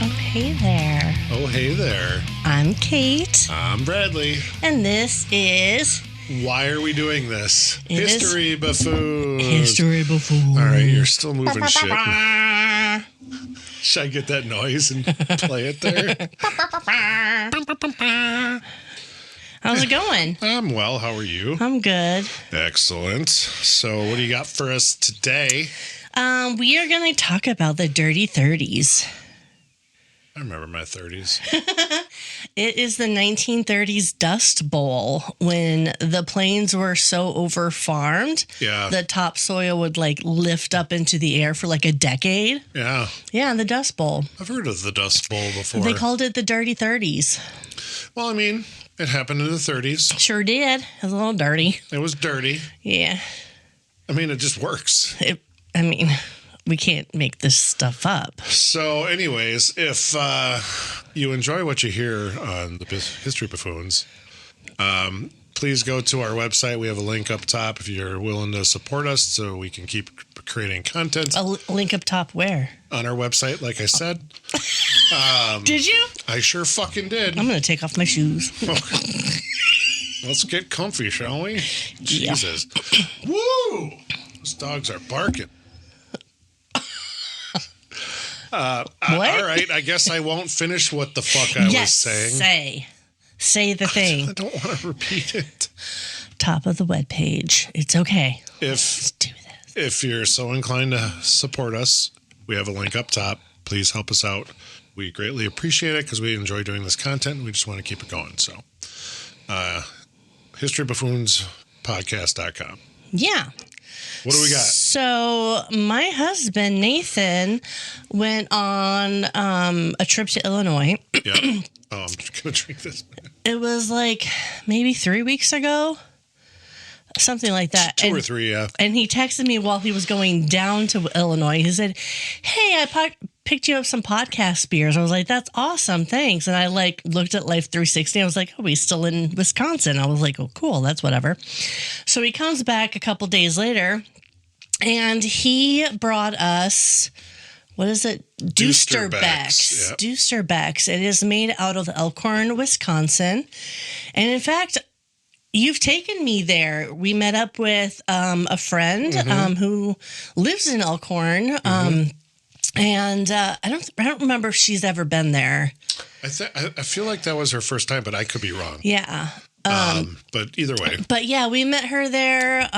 Oh, hey there. Oh, hey there. I'm Kate. I'm Bradley. And this is... Why are we doing this? History buffoons. History buffoons. All right, you're still moving shit. Should I get that noise and play it there? How's it going? I'm well. How are you? I'm good. Excellent. So what do you got for us today? We are going to talk about the Dirty Thirties. I remember my 30s. It is the 1930s Dust Bowl when the plains were so over-farmed. Yeah. The topsoil would lift up into the air for a decade. Yeah. Yeah, the Dust Bowl. I've heard of the Dust Bowl before. They called it the Dirty Thirties. Well, I mean, it happened in the 30s. Sure did. It was a little dirty. It was dirty. Yeah. I mean, it just works. We can't make this stuff up. So anyways, if you enjoy what you hear on the History Buffoons, please go to our website. We have a link up top if you're willing to support us so we can keep creating content. A link up top where? On our website, like I said. Did you? I sure fucking did. I'm going to take off my shoes. Let's get comfy, shall we? Yeah. Jesus. Woo! Those dogs are barking. What? All right, I guess I won't finish what the fuck I was saying. Say the thing. I don't want to repeat it. Top of the webpage. It's okay. Let's do this. If you're so inclined to support us, we have a link up top. Please help us out. We greatly appreciate it because we enjoy doing this content and we just want to keep it going. So, historybuffoonspodcast.com. Yeah. What do we got? So my husband, Nathan, went on a trip to Illinois. Yeah. Oh, I'm just going to drink this. It was maybe 3 weeks ago. Something like that. Two or three, yeah. And he texted me while he was going down to Illinois. He said, hey, I picked you up some podcast beers. I was like, that's awesome. Thanks. And I looked at Life 360. I was like, oh, he's still in Wisconsin. I was like, oh, cool. That's whatever. So he comes back a couple days later and he brought us, what is it? Doosterbecks. Yep. Doosterbecks. It is made out of Elkhorn, Wisconsin. And in fact, you've taken me there. We met up with a friend who lives in Elkhorn. And I don't remember if she's ever been there. I feel like that was her first time, but I could be wrong. Yeah. But either way. But yeah, we met her there.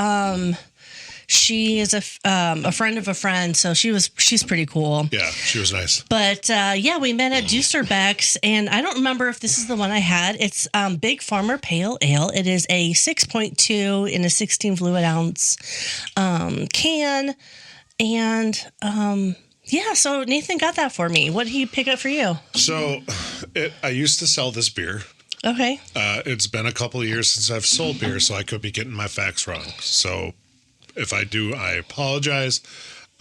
She is a friend of a friend, so she's pretty cool. Yeah, she was nice. But yeah, we met at Doosterbecks, and I don't remember if this is the one I had. It's Big Farmer Pale Ale. It is a 6.2 in a 16 fluid ounce can, and yeah. So Nathan got that for me. What did he pick up for you? So, I used to sell this beer. Okay. It's been a couple of years since I've sold beer, so I could be getting my facts wrong. So, if I do, I apologize.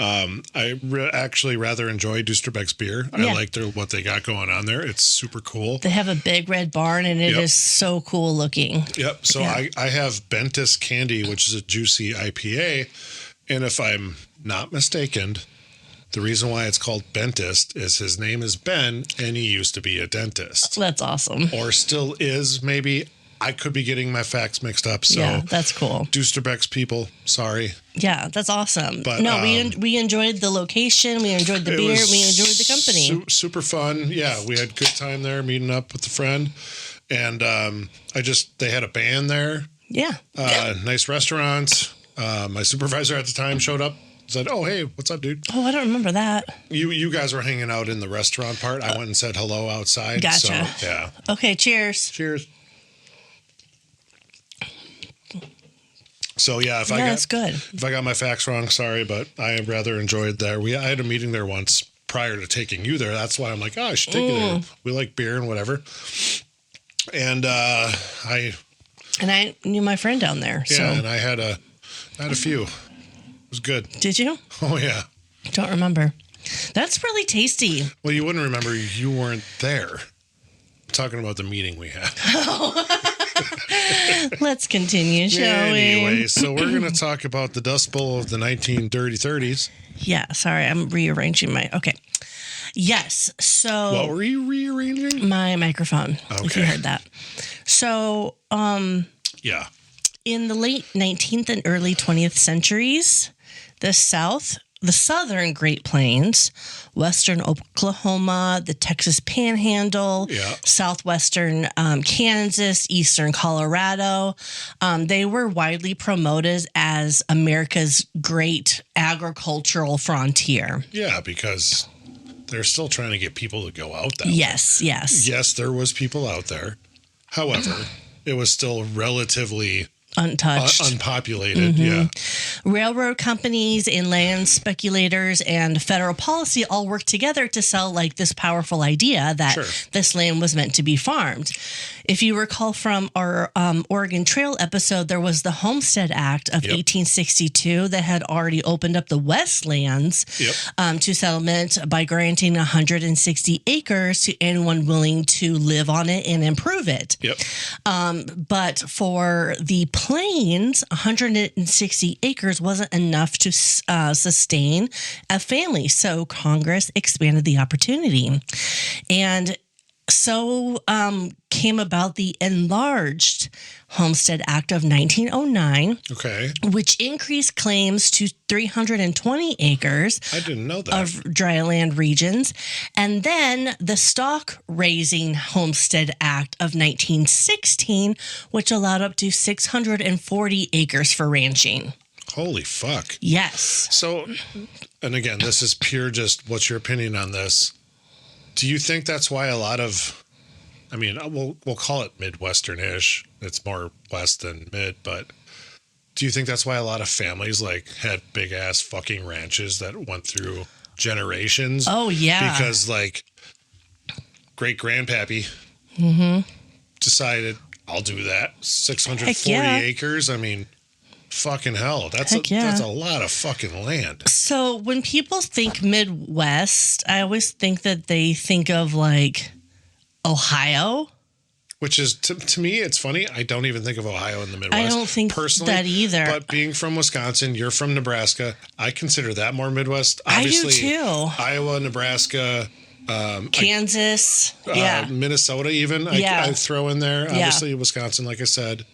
I actually rather enjoy Doosterbecks beer. I like what they got going on there. It's super cool. They have a big red barn, and it is so cool looking. Yep. So I have Bentis Candy, which is a juicy IPA. And if I'm not mistaken, the reason why it's called Bentist is his name is Ben, and he used to be a dentist. That's awesome. Or still is, maybe. I could be getting my facts mixed up. So yeah, that's cool. Doosterbecks people, sorry. Yeah, that's awesome. But, no, we enjoyed the location. We enjoyed the beer. We enjoyed the company. Super fun. Yeah, we had a good time there meeting up with a friend. And they had a band there. Yeah. Nice restaurant. My supervisor at the time showed up. Said, oh, hey, what's up, dude? Oh, I don't remember that. You guys were hanging out in the restaurant part. I went and said hello outside. Gotcha. So, yeah. Okay, cheers. Cheers. So, yeah, that's good. If I got my facts wrong, sorry, but I rather enjoyed there. I had a meeting there once prior to taking you there. That's why I'm like, I should take you there. We like beer and whatever. And I knew my friend down there. Yeah, so. And I had a few. It was good. Did you? Oh, yeah. Don't remember. That's really tasty. Well, you wouldn't remember. You weren't there. I'm talking about the meeting we had. Let's continue, shall we? Anyway, so we're going to talk about the Dust Bowl of the Dirty Thirties. Yeah, sorry, I'm rearranging my... Okay. Yes. So What were you rearranging? my microphone, if you heard that. So, Yeah. in the late 19th and early 20th centuries, the southern Great Plains, western Oklahoma, the Texas Panhandle, southwestern Kansas, eastern Colorado, they were widely promoted as America's great agricultural frontier. Yeah, because they're still trying to get people to go out there. Yes, yes. Yes, there was people out there. However, it was still relatively untouched, unpopulated. Yeah. Railroad companies and land speculators and federal policy all worked together to sell like this powerful idea that this land was meant to be farmed. If you recall from our Oregon Trail episode, there was the Homestead Act of 1862 that had already opened up the Westlands to settlement by granting 160 acres to anyone willing to live on it and improve it. But for the Plains, 160 acres wasn't enough to sustain a family. So Congress expanded the opportunity. And so came about the enlarged Homestead Act of 1909, which increased claims to 320 acres. I didn't know that. Of dry land regions. And then the Stock Raising Homestead Act of 1916, which allowed up to 640 acres for ranching. Holy fuck. Yes. So, and again, this is pure just what's your opinion on this? Do you think that's why a lot of, I mean, we'll call it Midwestern-ish. It's more west than mid, but do you think that's why a lot of families like had big ass fucking ranches that went through generations? Oh, yeah. Because like great grandpappy decided, I'll do that. 640 acres. I mean, fucking hell. That's a lot of fucking land. So when people think Midwest, I always think that they think of like Ohio. Which is, to me, it's funny. I don't even think of Ohio in the Midwest. I don't think personally, that either. But being from Wisconsin, you're from Nebraska. I consider that more Midwest. Obviously, I do too. Iowa, Nebraska, Kansas, Minnesota even. I throw in there. Obviously, Wisconsin, like I said.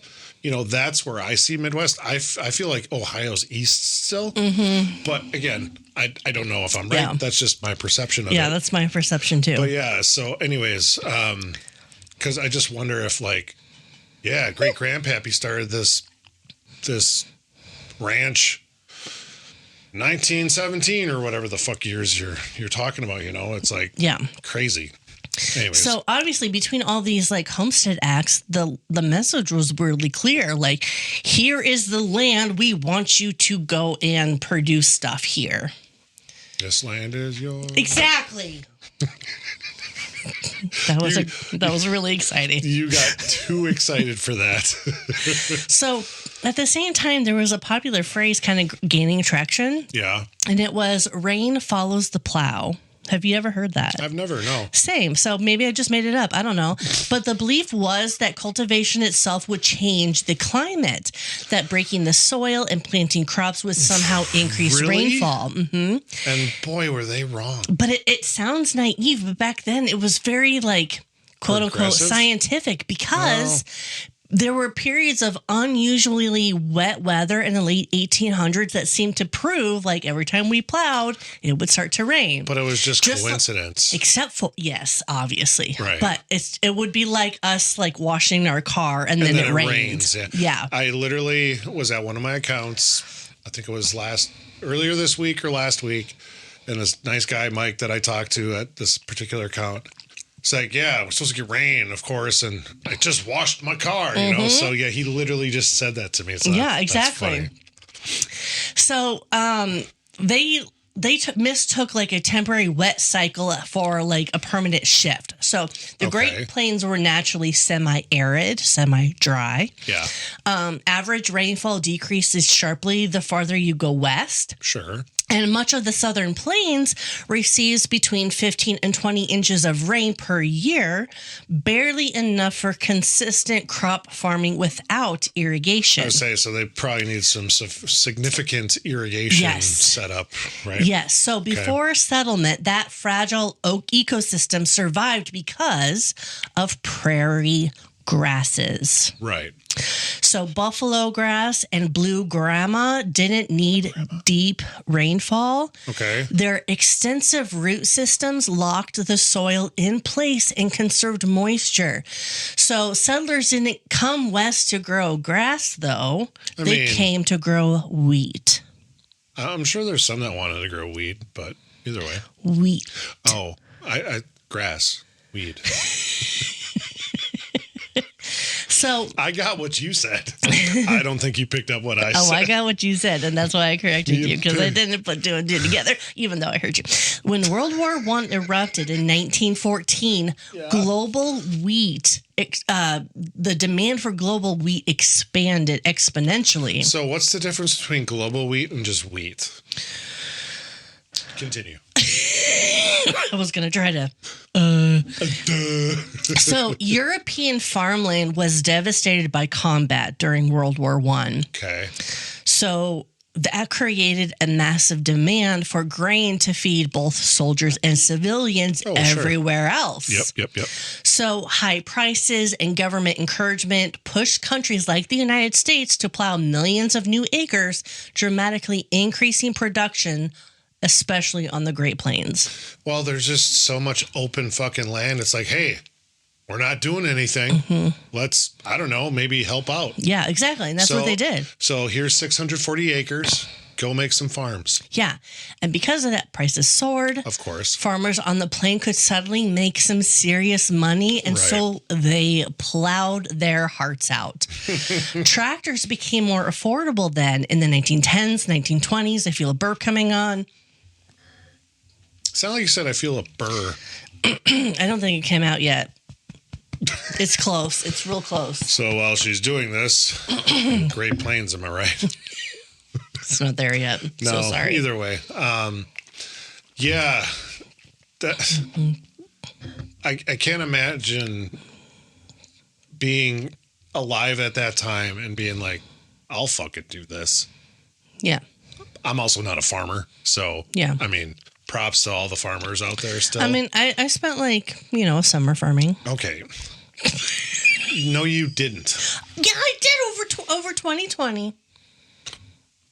You know, that's where I see Midwest. I feel like Ohio's east still. But again, I don't know if I'm right. Yeah. That's just my perception of it. Yeah, that's my perception too. But yeah, so anyways, because I just wonder if like, great grandpappy started this ranch 1917 or whatever the fuck years you're talking about, you know, it's like crazy. Anyways. So obviously between all these like Homestead Acts, the message was really clear. Like, here is the land. We want you to go and produce stuff here. This land is yours. Exactly. That was really exciting. You got too excited for that. So at the same time, there was a popular phrase kind of gaining traction. Yeah. And it was rain follows the plow. Have you ever heard that? I've never, no. Same. So maybe I just made it up. I don't know. But the belief was that cultivation itself would change the climate, that breaking the soil and planting crops would somehow increase rainfall. And boy, were they wrong. But it sounds naive. But back then it was very like, quote unquote, scientific because there were periods of unusually wet weather in the late 1800s that seemed to prove like every time we plowed, it would start to rain. But it was just coincidence. Except for, yes, obviously. Right. But it would be like us like washing our car and then it rains. Yeah. I literally was at one of my accounts. I think it was earlier this week or last week. And this nice guy, Mike, that I talked to at this particular account, it's like, we're supposed to get rain, of course, and I just washed my car, you know? So, he literally just said that to me. So exactly. So, they mistook like a temporary wet cycle for like a permanent shift. So the Great Plains were naturally semi-arid, semi-dry. Yeah. Average rainfall decreases sharply the farther you go west. Sure. And much of the southern plains receives between 15 and 20 inches of rain per year, barely enough for consistent crop farming without irrigation. I would say, so they probably need some significant irrigation set up, right? Yes. So before settlement, that fragile oak ecosystem survived because of prairie grasses. Right. So buffalo grass and blue grama didn't need deep rainfall. Okay. Their extensive root systems locked the soil in place and conserved moisture. So settlers didn't come west to grow grass, though. They came to grow wheat. I'm sure there's some that wanted to grow wheat, but either way. Wheat. Oh, grass, weed. So I got what you said. I don't think you picked up what I said. Oh, I got what you said, and that's why I corrected you, because I didn't put two and two together, even though I heard you. When World War I erupted in 1914, global wheat, the demand for global wheat expanded exponentially. So what's the difference between global wheat and just wheat? Continue. I was going to try to... So European farmland was devastated by combat during World War I. Okay. So that created a massive demand for grain to feed both soldiers and civilians everywhere else. Yep. So high prices and government encouragement pushed countries like the United States to plow millions of new acres, dramatically increasing production, especially on the Great Plains. Well, there's just so much open fucking land. It's like, hey, we're not doing anything. Mm-hmm. Let's, I don't know, maybe help out. Yeah, exactly. And that's what they did. So here's 640 acres. Go make some farms. Yeah. And because of that, prices soared. Of course. Farmers on the plain could suddenly make some serious money. And so they plowed their hearts out. Tractors became more affordable then in the 1910s, 1920s. I feel a burp coming on. Sound like you said, I feel a burr. I don't think it came out yet. It's close. It's real close. So while she's doing this, Great Plains, am I right? It's not there yet. No, so sorry. Either way. I can't imagine being alive at that time and being like, I'll fucking do this. Yeah. I'm also not a farmer. So, yeah. I mean, props to all the farmers out there still. I mean, I spent a summer farming. Okay. No, you didn't. Yeah, I did over 2020.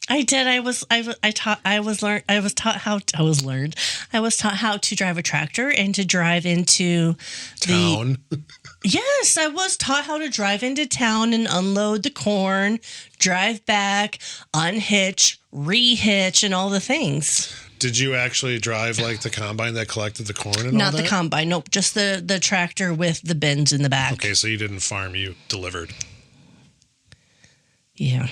I did. I was taught how to drive a tractor and to drive into town. Yes, I was taught how to drive into town and unload the corn, drive back, unhitch, rehitch, and all the things. Did you actually drive like the combine that collected the corn and all that? Not the combine, nope. Just the tractor with the bins in the back. Okay, so you didn't farm, you delivered. Yeah.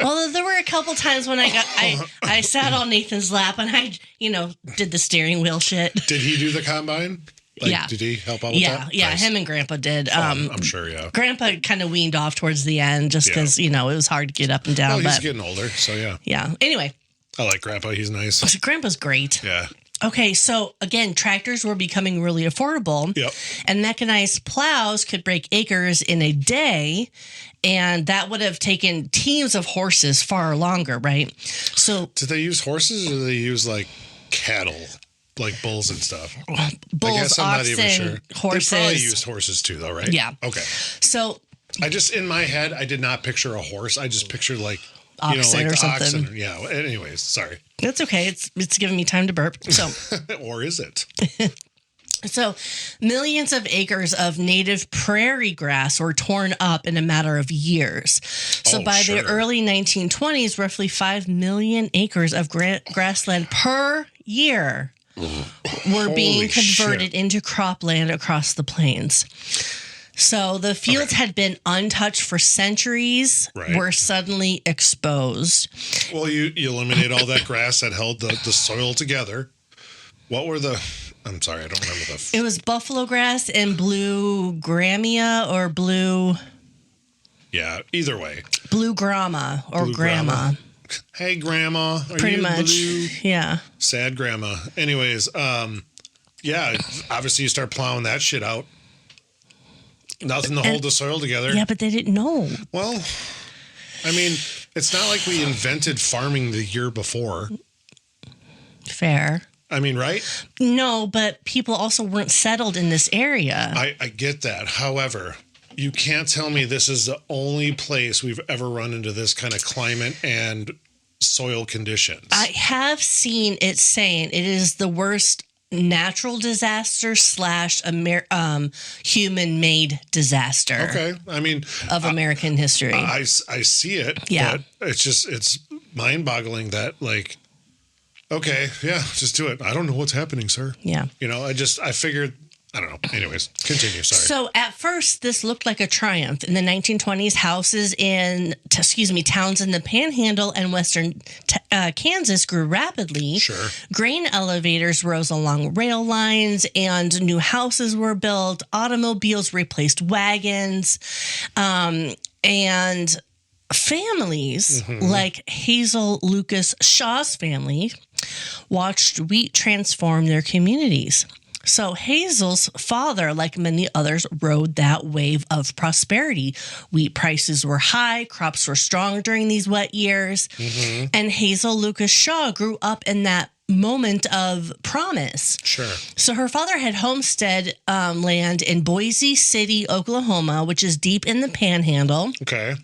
Although there were a couple times when I sat on Nathan's lap and I did the steering wheel shit. Did he do the combine? Yeah. Did he help out with that? Yeah, nice. Him and Grandpa did. I'm sure, yeah. Grandpa kind of weaned off towards the end just because, it was hard to get up and down. Well, he's getting older, so yeah. Yeah. Anyway. I like Grandpa. He's nice. Grandpa's great. Yeah. Okay, so again, tractors were becoming really affordable. Yep. And mechanized plows could break acres in a day. And that would have taken teams of horses far longer, right? So did they use horses or did they use like cattle? Like bulls and stuff. Bulls, I guess I'm not even sure. Horses. They probably used horses too, though, right? Yeah. Okay. So I just, in my head, I did not picture a horse. I just pictured like, oxen like or something. Oxen. Yeah. Anyways, sorry. That's okay. It's giving me time to burp. So, or is it? So, millions of acres of native prairie grass were torn up in a matter of years. So, by the early 1920s, roughly 5 million acres of grassland per year were being converted into cropland across the plains. So the fields had been untouched for centuries, were suddenly exposed. Well, you eliminate all that grass that held the soil together. What were I'm sorry, I don't remember It was buffalo grass and blue grama or blue... Yeah, either way. Blue grama or Blue grandma. Hey, grandma. Are Pretty you much. blue? Yeah. Sad grandma. Anyways, yeah, obviously you start plowing that shit out. Nothing to hold the soil together. Yeah, but they didn't know. Well, I mean, it's not like we invented farming the year before. Fair. I mean, right? No, but people also weren't settled in this area. I get that. However, you can't tell me this is the only place we've ever run into this kind of climate and soil conditions. I have seen it saying it is the worst natural disaster / human-made disaster. Okay. I mean, of American history. I see it. Yeah. But it's mind-boggling that, like, okay, yeah, just do it. I don't know what's happening, sir. Yeah. You know, I figured, I don't know. Anyways, continue. Sorry. So at first, this looked like a triumph. In the 1920s, houses towns in the Panhandle and western Kansas grew rapidly. Sure. Grain elevators rose along rail lines, and new houses were built. Automobiles replaced wagons, and families like Hazel Lucas Shaw's family watched wheat transform their communities. So Hazel's father, like many others, rode that wave of prosperity. Wheat prices were high, crops were strong during these wet years, and Hazel Lucas Shaw grew up in that moment of promise. Sure. So her father had homestead land in Boise City, Oklahoma, which is deep in the Panhandle. Okay.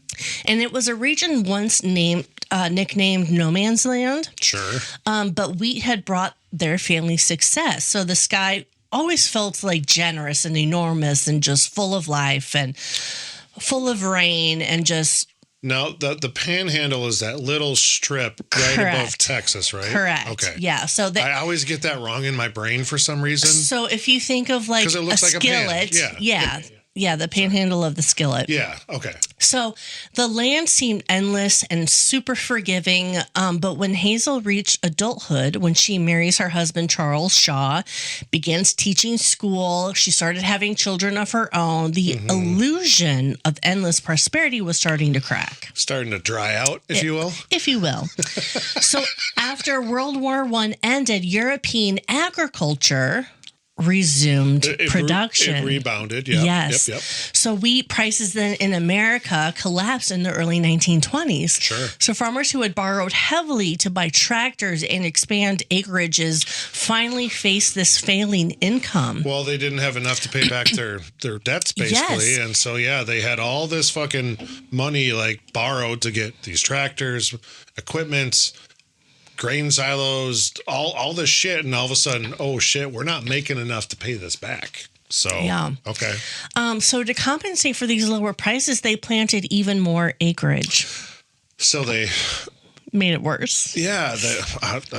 And it was a region once nicknamed No Man's Land. Sure. But wheat had brought their family success. So the sky always felt like generous and enormous and just full of life and full of rain and just... Now, the Panhandle is that little strip right above Texas, right? Correct. Okay. Yeah. So I always get that wrong in my brain for some reason. So if you think of like it looks a like a pan. skillet, yeah, the Panhandle of the skillet. Yeah. Okay. So the land seemed endless and super forgiving. But when Hazel reached adulthood, when she marries her husband, Charles Shaw, begins teaching school, she started having children of her own, the illusion of endless prosperity was starting to crack. Starting to dry out, if you will. If you will. So after World War I ended, European agriculture resumed production. It rebounded. Yep. Yes. Yep. So wheat prices then in America collapsed in the early 1920s. Sure. So farmers who had borrowed heavily to buy tractors and expand acreages finally faced this failing income. Well, they didn't have enough to pay back their debts, basically. Yes. And so, yeah, they had all this fucking money, like, borrowed to get these tractors, equipment, grain silos, all this shit, and all of a sudden, oh shit, we're not making enough to pay this back. So, Yeah. Okay. So to compensate for these lower prices, they planted even more acreage. So they Made it worse. Yeah,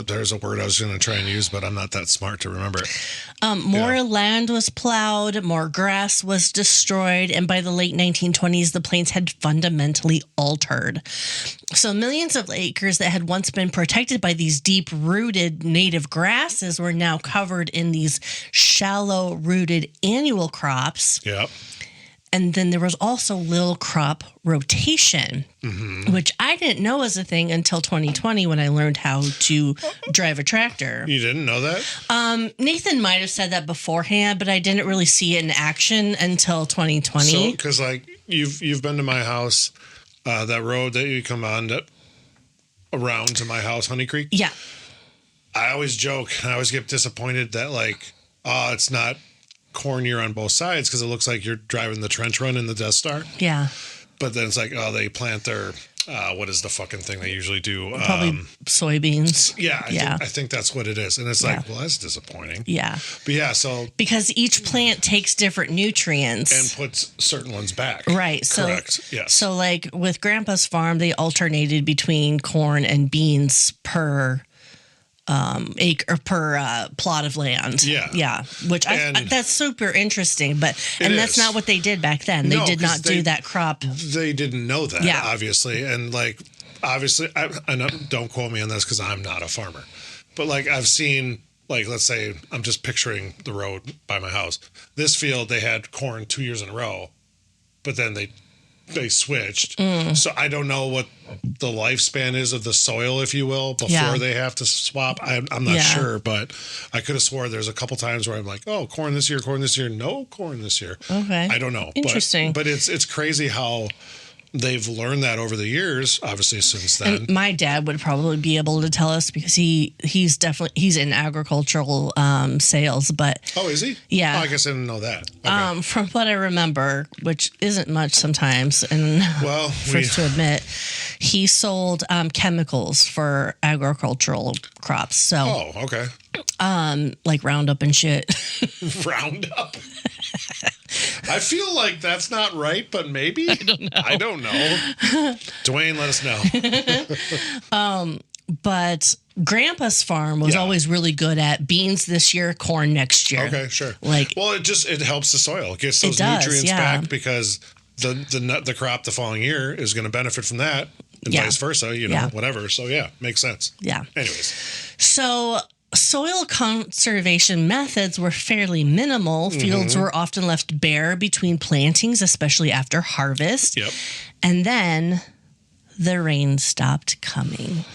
there's a word I was going to try and use, but I'm not that smart to remember it. More land was plowed, more grass was destroyed, and by the late 1920s, the plains had fundamentally altered. So millions of acres that had once been protected by these deep-rooted native grasses were now covered in these shallow-rooted annual crops. Yep. And then there was also little crop rotation, which I didn't know was a thing until 2020 when I learned how to drive a tractor. You didn't know that? Nathan might have said that beforehand, but I didn't really see it in action until 2020. So, because like you've been to my house, that road that you come on around to my house, Honey Creek. Yeah. I always joke, and I always get disappointed that like, it's not cornier on both sides because it looks like you're driving the trench run in the Death Star. Yeah. But then it's like, they plant their, what is the fucking thing they usually do? Probably soybeans. Yeah. I think that's what it is. And it's like, well, that's disappointing. Yeah. But yeah, so. Because each plant takes different nutrients. And puts certain ones back. Right. Correct. Yes. So like with Grandpa's farm, they alternated between corn and beans per acre per plot of land. Yeah. Which that's super interesting, and that's not what they did back then. They did not do that crop. They didn't know that, Yeah. obviously, and like obviously, don't quote me on this because I'm not a farmer, but like I've seen, like let's say I'm just picturing the road by my house. This field they had corn 2 years in a row, but then they they switched. So I don't know what the lifespan is of the soil, if you will, before they have to swap. I'm not sure, but I could have swore there's a couple times where I'm like, oh, corn this year, no corn this year. Okay. I don't know. Interesting. But it's crazy how they've learned that over the years, obviously, since then. And my dad would probably be able to tell us because he's in agricultural sales. But oh, is he? Yeah. Oh, I guess I didn't know that. Okay. From what I remember, which isn't much sometimes, and first to admit, he sold chemicals for agricultural crops. So, oh, okay. Like Roundup and shit. Roundup. I feel like that's not right, but maybe. I don't know. Dwayne, let us know. But Grandpa's farm was always really good at beans this year, corn next year. Okay, sure. Well, it helps the soil. It gets those nutrients back because the crop the following year is going to benefit from that, and vice versa. Whatever. So makes sense. Yeah. Anyways, so soil conservation methods were fairly minimal. Fields were often left bare between plantings, especially after harvest. Yep. And then the rain stopped coming.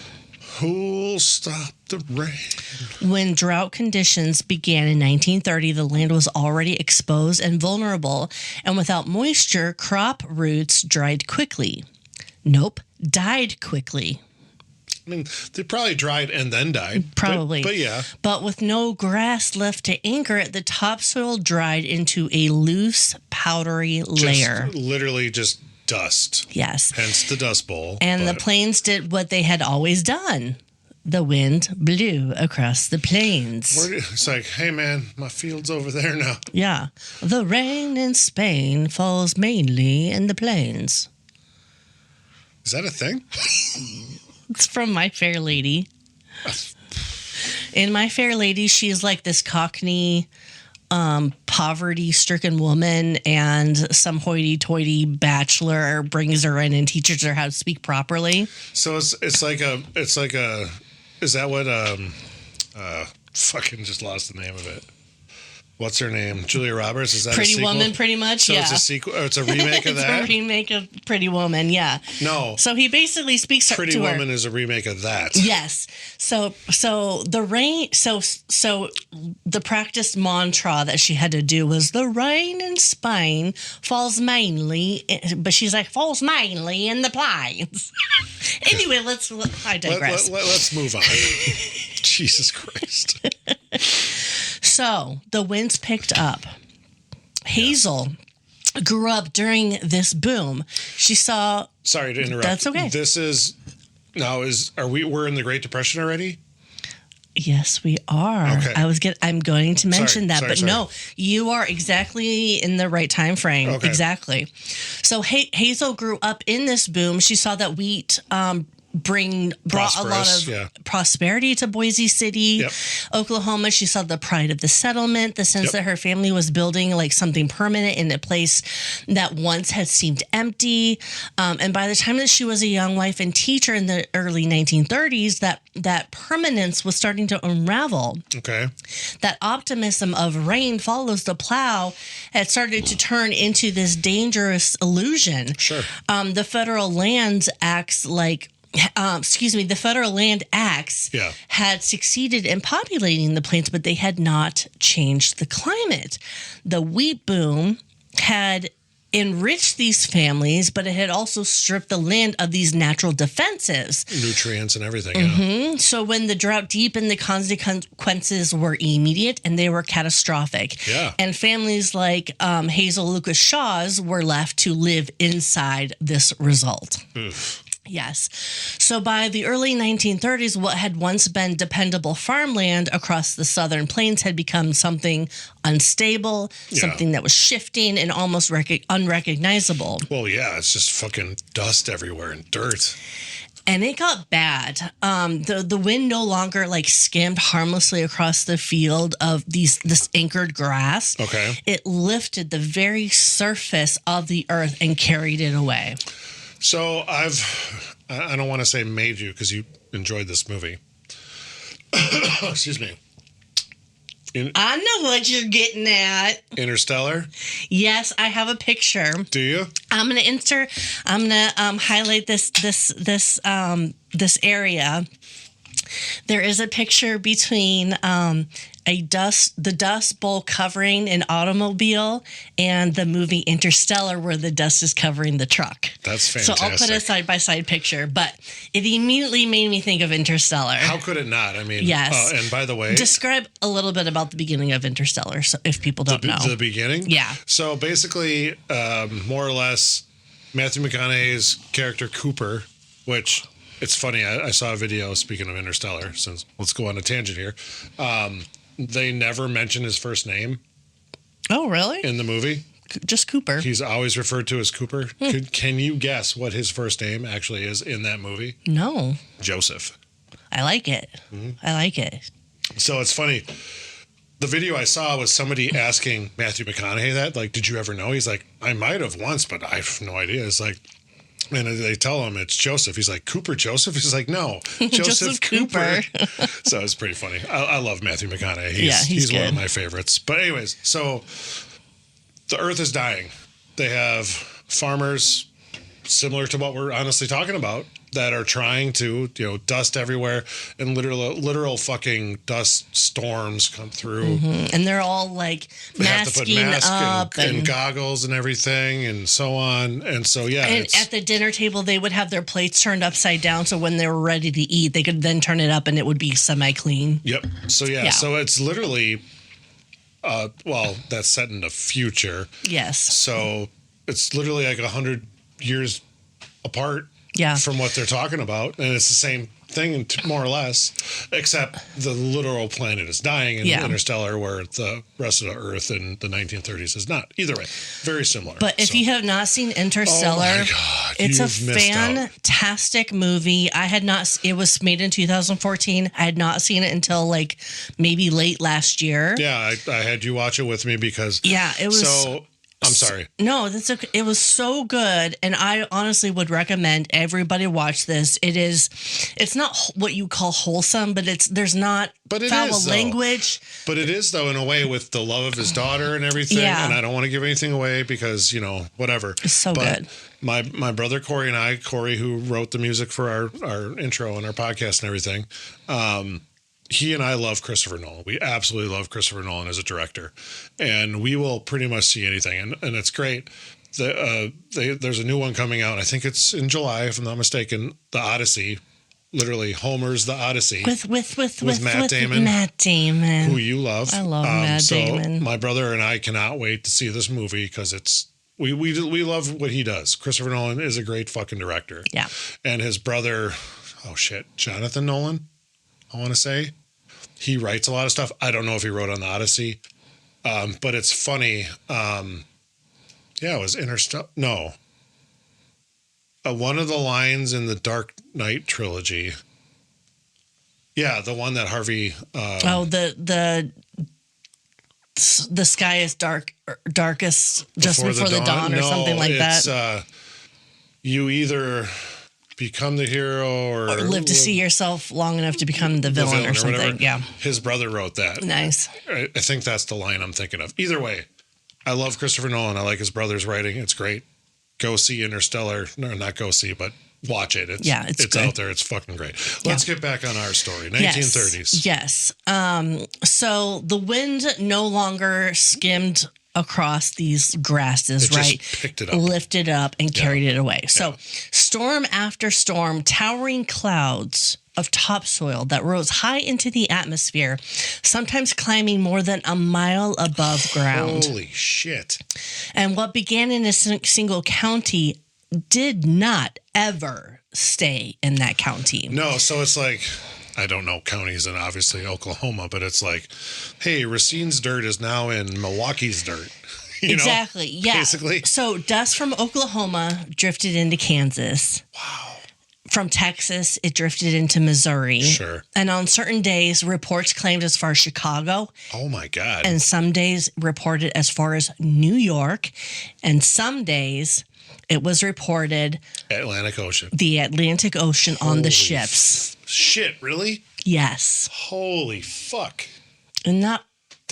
Who'll stop the rain? When drought conditions began in 1930, the land was already exposed and vulnerable, and without moisture, crop roots dried quickly. Nope, died quickly. I mean, they probably dried and then died. Probably. But yeah. But with no grass left to anchor it, the topsoil dried into a loose, powdery layer. Literally just dust. Yes. Hence the Dust Bowl. And the plains did what they had always done. The wind blew across the plains. It's like, hey, man, my field's over there now. Yeah. The rain in Spain falls mainly in the plains. Is that a thing? It's from My Fair Lady. In My Fair Lady, she's like this Cockney, poverty-stricken woman, and some hoity-toity bachelor brings her in and teaches her how to speak properly. So it's like a is that what fucking just lost the name of it. What's her name? Julia Roberts? Is that Pretty a sequel? Woman, pretty much, so it's a sequel. Or it's a remake of that? It's a remake of Pretty Woman, yeah. No. So he basically speaks to her. Pretty Woman is a remake of that. Yes. So the rain. So the practiced mantra that she had to do was the rain in Spain falls mainly, but she's like falls mainly in the plains. Anyway, I digress. Let's move on. Jesus Christ. So the winds picked up. Hazel grew up during this boom. She saw. Sorry to interrupt. That's okay. This is now we're in the Great Depression already? Yes, we are. Okay. I'm going to mention that, sorry. No, you are exactly in the right time frame. Okay. Exactly. So Hazel grew up in this boom. She saw that wheat brought a lot of prosperity to Boise City, Oklahoma. She saw the pride of the settlement, the sense that her family was building like something permanent in a place that once had seemed empty. And by the time that she was a young wife and teacher in the early 1930s, that permanence was starting to unravel. Okay. That optimism of rain follows the plow had started to turn into this dangerous illusion. Sure. The Federal Land Acts the Federal Land Acts had succeeded in populating the plains, but they had not changed the climate. The wheat boom had enriched these families, but it had also stripped the land of these natural defenses. Nutrients and everything. So when the drought deepened, the consequences were immediate and they were catastrophic. Yeah. And families like Hazel Lucas Shaw's were left to live inside this result. Oof. Yes. So by the early 1930s, what had once been dependable farmland across the southern plains had become something unstable, something that was shifting and almost unrecognizable. Well, yeah, it's just fucking dust everywhere and dirt. And it got bad. The wind no longer skimmed harmlessly across the field of this anchored grass. Okay. It lifted the very surface of the earth and carried it away. So I don't want to say made you because you enjoyed this movie. Excuse me. I know what you're getting at. Interstellar? Yes, I have a picture. Do you? I'm gonna highlight this area. There is a picture between the dust bowl covering an automobile and the movie Interstellar, where the dust is covering the truck. That's fantastic. So I'll put a side-by-side picture, but it immediately made me think of Interstellar. How could it not? I mean, yes. And by the way, describe a little bit about the beginning of Interstellar, so if people don't know. The beginning? Yeah. So basically, more or less, Matthew McConaughey's character Cooper, which it's funny, I saw a video, speaking of Interstellar, since let's go on a tangent here. They never mention his first name. Oh, really? In the movie. Just Cooper. He's always referred to as Cooper. Can you guess what his first name actually is in that movie? No. Joseph. I like it. Mm-hmm. I like it. So it's funny. The video I saw was somebody asking Matthew McConaughey that, like, did you ever know? He's like, I might have once, but I have no idea. It's like, and they tell him it's Joseph. He's like, Cooper Joseph? He's like, no, Joseph Cooper. So it's pretty funny. I love Matthew McConaughey. He's one of my favorites. But anyways, so the earth is dying. They have farmers similar to what we're honestly talking about that are trying to, dust everywhere, and literal fucking dust storms come through. Mm-hmm. And they're all like masking up and goggles and everything and so on. And so, yeah. And at the dinner table, they would have their plates turned upside down. So when they were ready to eat, they could then turn it up and it would be semi-clean. Yep. So, yeah. So it's literally, that's set in the future. Yes. So it's literally like 100 years apart. Yeah. From what they're talking about. And it's the same thing, more or less, except the literal planet is dying in Interstellar, where the rest of the Earth in the 1930s is not. Either way, very similar. But if you have not seen Interstellar, oh my God, it's a fantastic movie. I had not. It was made in 2014. I had not seen it until like maybe late last year. Yeah, I had you watch it with me because. Yeah, it was. So. I'm sorry. No, that's okay. It was so good, and I honestly would recommend everybody watch this. It's not what you call wholesome, but there's not foul language. But it is, though, in a way, with the love of his daughter and everything. Yeah. And I don't want to give anything away because, whatever. It's so good. My brother Corey and I, Corey, who wrote the music for our intro and our podcast and everything, he and I love Christopher Nolan. We absolutely love Christopher Nolan as a director, and we will pretty much see anything, and it's great. There's a new one coming out. I think it's in July, if I'm not mistaken. The Odyssey, literally Homer's The Odyssey, with Matt Damon. Matt Damon, who you love. I love Matt Damon. My brother and I cannot wait to see this movie because we love what he does. Christopher Nolan is a great fucking director. Yeah, and his brother, Jonathan Nolan, I want to say. He writes a lot of stuff. I don't know if he wrote on the Odyssey, but it's funny. It was Interstellar. No. One of the lines in the Dark Knight trilogy. Yeah, the one that Harvey. The sky is darkest just before the dawn or something like that. You either become the hero or live to see yourself long enough to become the villain or something. Whatever. Yeah. His brother wrote that. Nice. I think that's the line I'm thinking of. Either way, I love Christopher Nolan. I like his brother's writing. It's great. Go see Interstellar. No, not go see, but watch it. It's out there. It's fucking great. Let's get back on our story. 1930s. Yes. So the wind no longer skimmed across these grasses, right? Picked it up. Lifted up and carried it away. So storm after storm, towering clouds of topsoil that rose high into the atmosphere, sometimes climbing more than a mile above ground. Holy shit. And what began in a single county did not ever stay in that county. No, so it's like, I don't know counties and obviously Oklahoma, but it's like, hey, Racine's dirt is now in Milwaukee's dirt. Exactly. Yeah. Basically. So dust from Oklahoma drifted into Kansas. Wow. From Texas, it drifted into Missouri. Sure. And on certain days, reports claimed as far as Chicago. Oh, my God. And some days reported as far as New York. And some days it was reported Atlantic Ocean. The Atlantic Ocean on the ships. Shit, really? Yes. Holy fuck. And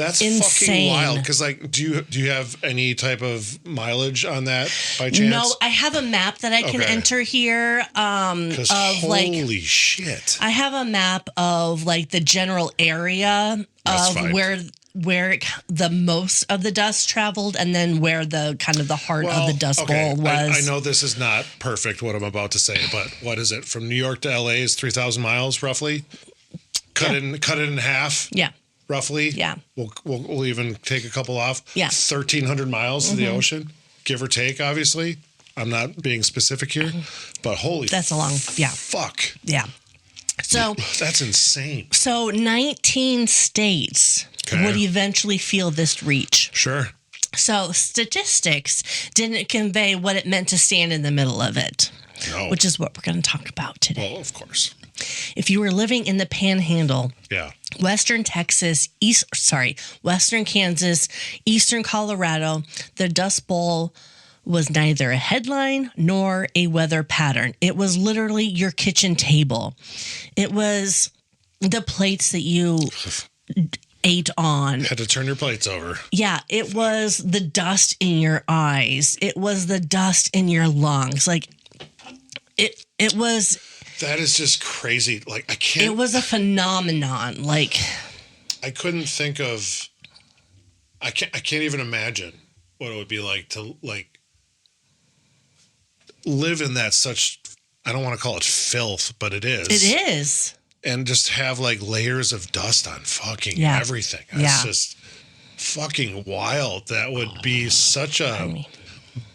That's insane. fucking wild. Because, like, do you have any type of mileage on that by chance? No, I have a map that I can enter here. Of holy shit! I have a map of like the general area of where the most of the dust traveled, and then where the kind of the heart of the dust bowl was. I know this is not perfect what I'm about to say, but what is it? From New York to LA is 3,000 miles roughly. Cut it in half. Yeah. Roughly. Yeah. We'll even take a couple off. Yeah. 1,300 miles to the ocean, give or take, obviously. I'm not being specific here, but that's a long, fuck. Yeah. So that's insane. So 19 states would eventually feel this reach. Sure. So statistics didn't convey what it meant to stand in the middle of it. No. Which is what we're going to talk about today. Well, of course. If you were living in the Panhandle, Western Texas, Western Kansas, Eastern Colorado, the Dust Bowl was neither a headline nor a weather pattern. It was literally your kitchen table. It was the plates that you ate on. Had to turn your plates over. Yeah, it was the dust in your eyes. It was the dust in your lungs. Like, it was... That is just crazy. Like, I can't... It was a phenomenon. Like... I couldn't think of... I can't even imagine what it would be like to, like, live in that such... I don't want to call it filth, but it is. It is. And just have, like, layers of dust on fucking everything. It's just fucking wild. That would be such a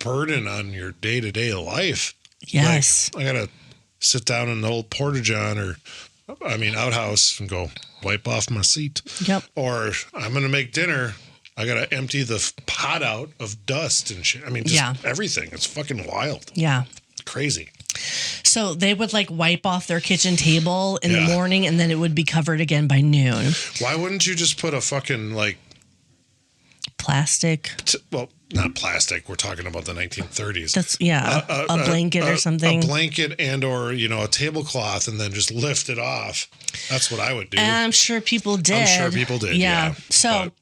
burden on your day-to-day life. Yes. Like, I got to sit down in an old porta-john outhouse and go wipe off my seat. Yep. Or I'm going to make dinner. I got to empty the pot out of dust and shit. I mean, just everything. It's fucking wild. Yeah. Crazy. So they would like wipe off their kitchen table in the morning, and then it would be covered again by noon. Why wouldn't you just put a fucking like plastic? Not plastic. We're talking about the 1930s. That's a blanket or something. A blanket and or a tablecloth, and then just lift it off. That's what I would do. And I'm sure people did. Yeah. So,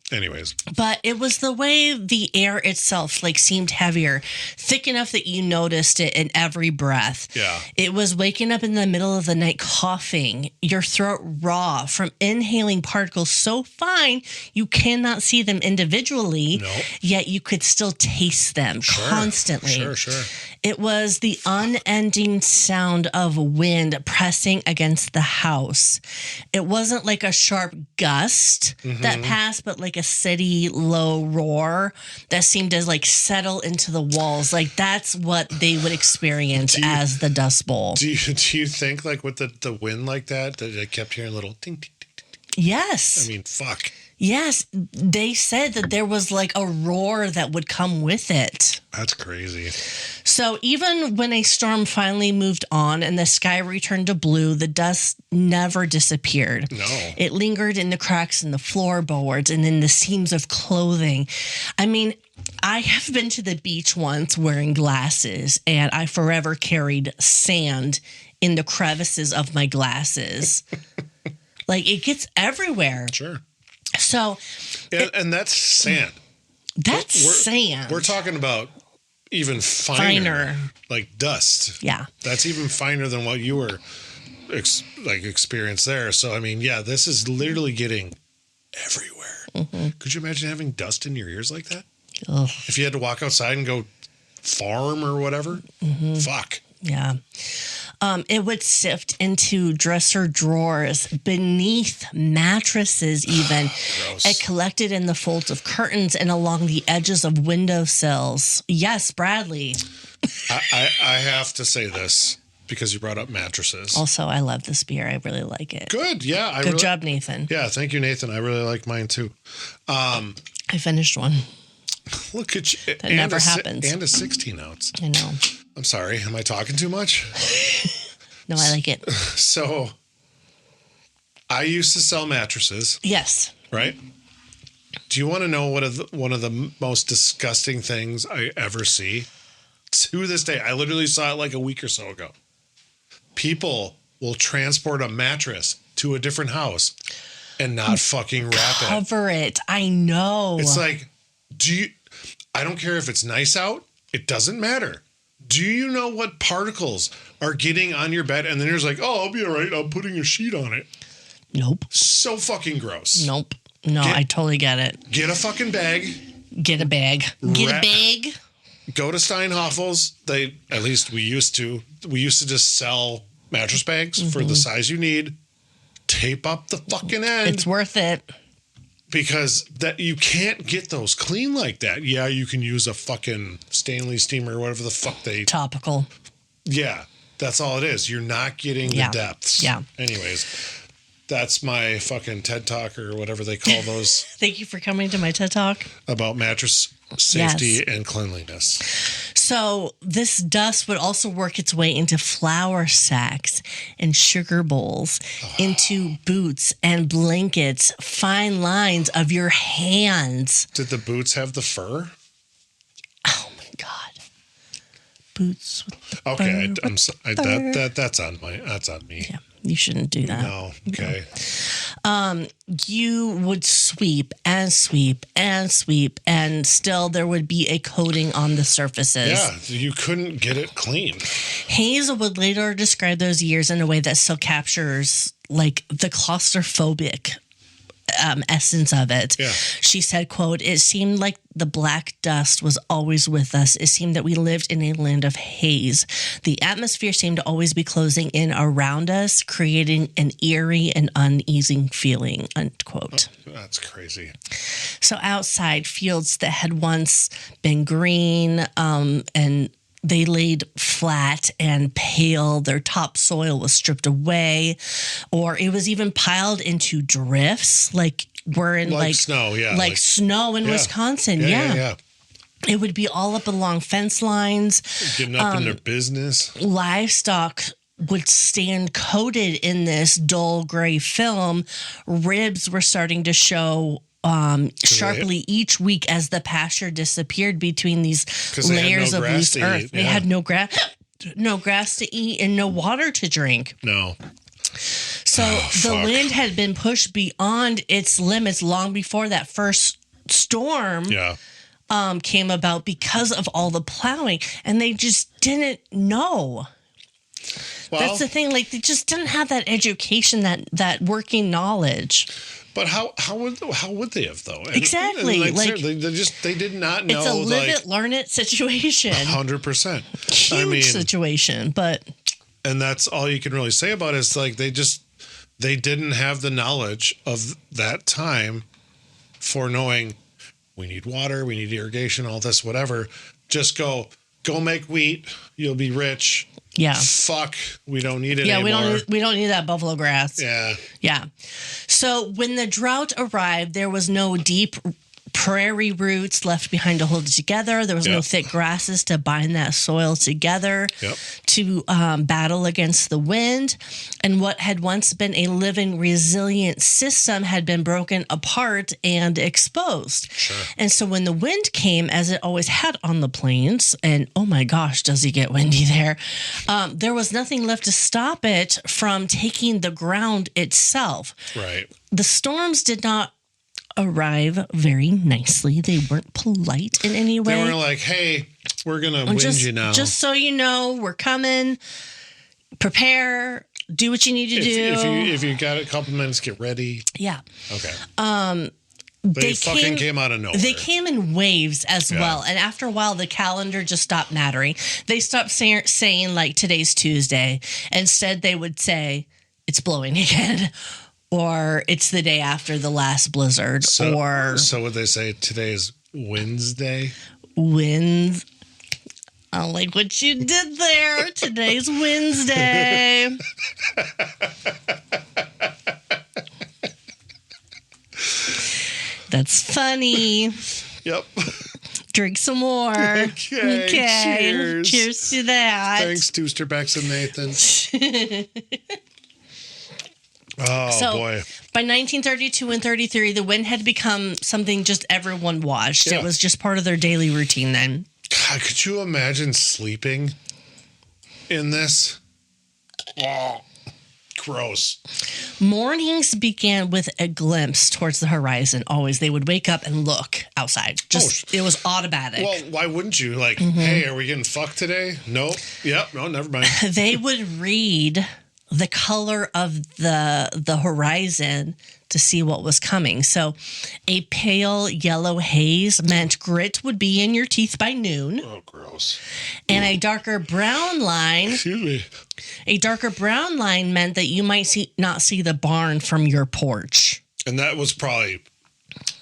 but it was the way the air itself like seemed heavier, thick enough that you noticed it in every breath. Yeah. It was waking up in the middle of the night coughing, your throat raw from inhaling particles so fine you cannot see them individually. Nope. Yet you could still taste them constantly. Sure. It was the unending sound of wind pressing against the house. It wasn't like a sharp gust that passed, but like a steady low roar that seemed to like settle into the walls. Like that's what they would experience as the Dust Bowl. Do you think like with the wind like that they kept hearing little ding, ding, ding, ding, ding? Yes. I mean, fuck. Yes, they said that there was like a roar that would come with it. That's crazy. So even when a storm finally moved on and the sky returned to blue, the dust never disappeared. No. It lingered in the cracks in the floorboards and in the seams of clothing. I mean, I have been to the beach once wearing glasses, and I forever carried sand in the crevices of my glasses. Like, it gets everywhere. Sure. So, and that's sand. That's sand. We're talking about even finer, like dust. Yeah. That's even finer than what you were experienced there. So, I mean, this is literally getting everywhere. Could you imagine having dust in your ears like that? Ugh. If you had to walk outside and go farm or whatever? Fuck. Yeah. It would sift into dresser drawers, beneath mattresses even. Gross. It collected in the folds of curtains and along the edges of windowsills. Yes, Bradley. I have to say this because you brought up mattresses. Also, I love this beer. I really like it. Good. Yeah. Good job, Nathan. Yeah. Thank you, Nathan. I really like mine too. I finished one. Look at you. That never happens. And a 16 ounce. I know. I'm sorry. Am I talking too much? No, I like it. So I used to sell mattresses. Yes. Right? Do you want to know one of the most disgusting things I ever see? To this day, I literally saw it like a week or so ago. People will transport a mattress to a different house and not fucking wrap it. Cover it. I know. It's like, I don't care if it's nice out. It doesn't matter. Do you know what particles are getting on your bed? And then you're just like, oh, I'll be all right. I'm putting a sheet on it. Nope. So fucking gross. Nope. No, I totally get it. Get a fucking bag. Get a bag. Get a bag. Go to Steinhoffel's. At least we used to just sell mattress bags for the size you need. Tape up the fucking end. It's worth it. Because that you can't get those clean like that. Yeah, you can use a fucking Stanley steamer or whatever the fuck they... Topical. Yeah, that's all it is. You're not getting the depths. Yeah. Anyways, that's my fucking TED Talk or whatever they call those. Thank you for coming to my TED Talk. About mattress safety and cleanliness. So this dust would also work its way into flour sacks and sugar bowls, into boots and blankets, fine lines of your hands. Did the boots have the fur? Oh my God. Boots with the okay, fur. That's on me. Yeah, you shouldn't do that. No, okay. You would sweep and sweep and sweep, and still there would be a coating on the surfaces. Yeah, you couldn't get it clean. Hayes would later describe those years in a way that still captures like the claustrophobic essence of it. Yeah. She said, quote, "It seemed like the black dust was always with us. It seemed that we lived in a land of haze. The atmosphere seemed to always be closing in around us, creating an eerie and uneasy feeling," unquote. Oh, that's crazy. So outside, fields that had once been green and they laid flat and pale. Their topsoil was stripped away, or it was even piled into drifts, like we're in like snow, like snow in Wisconsin. Yeah. It would be all up along fence lines. Getting up in their business. Livestock would stand coated in this dull gray film. Ribs were starting to show sharply each week as the pasture disappeared between these layers of loose earth. They had no grass to eat and no water to drink. No. So the land had been pushed beyond its limits long before that first storm came about because of all the plowing, and they just didn't know. Well, that's the thing. Like, they just didn't have that education, that working knowledge. But how would they have though? Exactly. Like they did not know. It's a live it, learn it situation. 100%. Huge situation, and that's all you can really say about it is like they didn't have the knowledge of that time for knowing we need water, we need irrigation, all this, whatever. Just go make wheat, you'll be rich. Yeah. Fuck, we don't need it anymore. we don't need that buffalo grass. Yeah. Yeah. So when the drought arrived, there was no deep prairie roots left behind to hold it together. There was no thick grasses to bind that soil together to battle against the wind. And what had once been a living, resilient system had been broken apart and exposed. Sure. And so when the wind came, as it always had on the plains, and oh my gosh, does it get windy there, there was nothing left to stop it from taking the ground itself. Right. The storms did not arrive very nicely. They weren't polite in any way. They were like, hey, we're going to wind you now. Just so you know, we're coming. Prepare. Do what you need to do. If you got a couple minutes, get ready. Yeah. Okay. They fucking came out of nowhere. They came in waves as well. And after a while, the calendar just stopped mattering. They stopped saying like, today's Tuesday. Instead, they would say, it's blowing again. Or it's the day after the last blizzard. So would they say today's Wednesday? I like what you did there. Today's Wednesday. That's funny. Yep. Drink some more. Okay. Cheers. Cheers to that. Thanks, Doosterbex and Nathan. Oh, boy. By 1932 and 33, the wind had become something just everyone watched. Yeah. It was just part of their daily routine then. God, could you imagine sleeping in this? Oh, Gross. Mornings began with a glimpse towards the horizon. Always, they would wake up and look outside. It was automatic. Well, why wouldn't you? Like, hey, are we getting fucked today? Nope. Yep. No, never mind. They would read the color of the horizon to see what was coming. So a pale yellow haze meant grit would be in your teeth by noon. Oh, gross. And a darker brown line. Excuse me. A darker brown line meant that you might not see the barn from your porch. And that was probably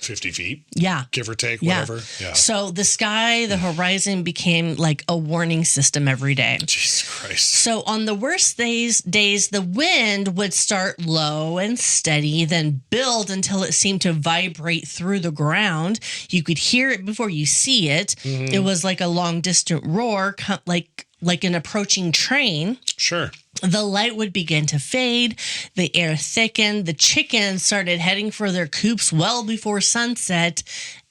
50 feet. Yeah. Give or take, whatever. Yeah. So the sky, the horizon became like a warning system every day. Jesus Christ. So on the worst days, the wind would start low and steady, then build until it seemed to vibrate through the ground. You could hear it before you see it. Mm-hmm. It was like a long distant roar, like an approaching train. Sure. The light would begin to fade. The air thickened. The chickens started heading for their coops well before sunset,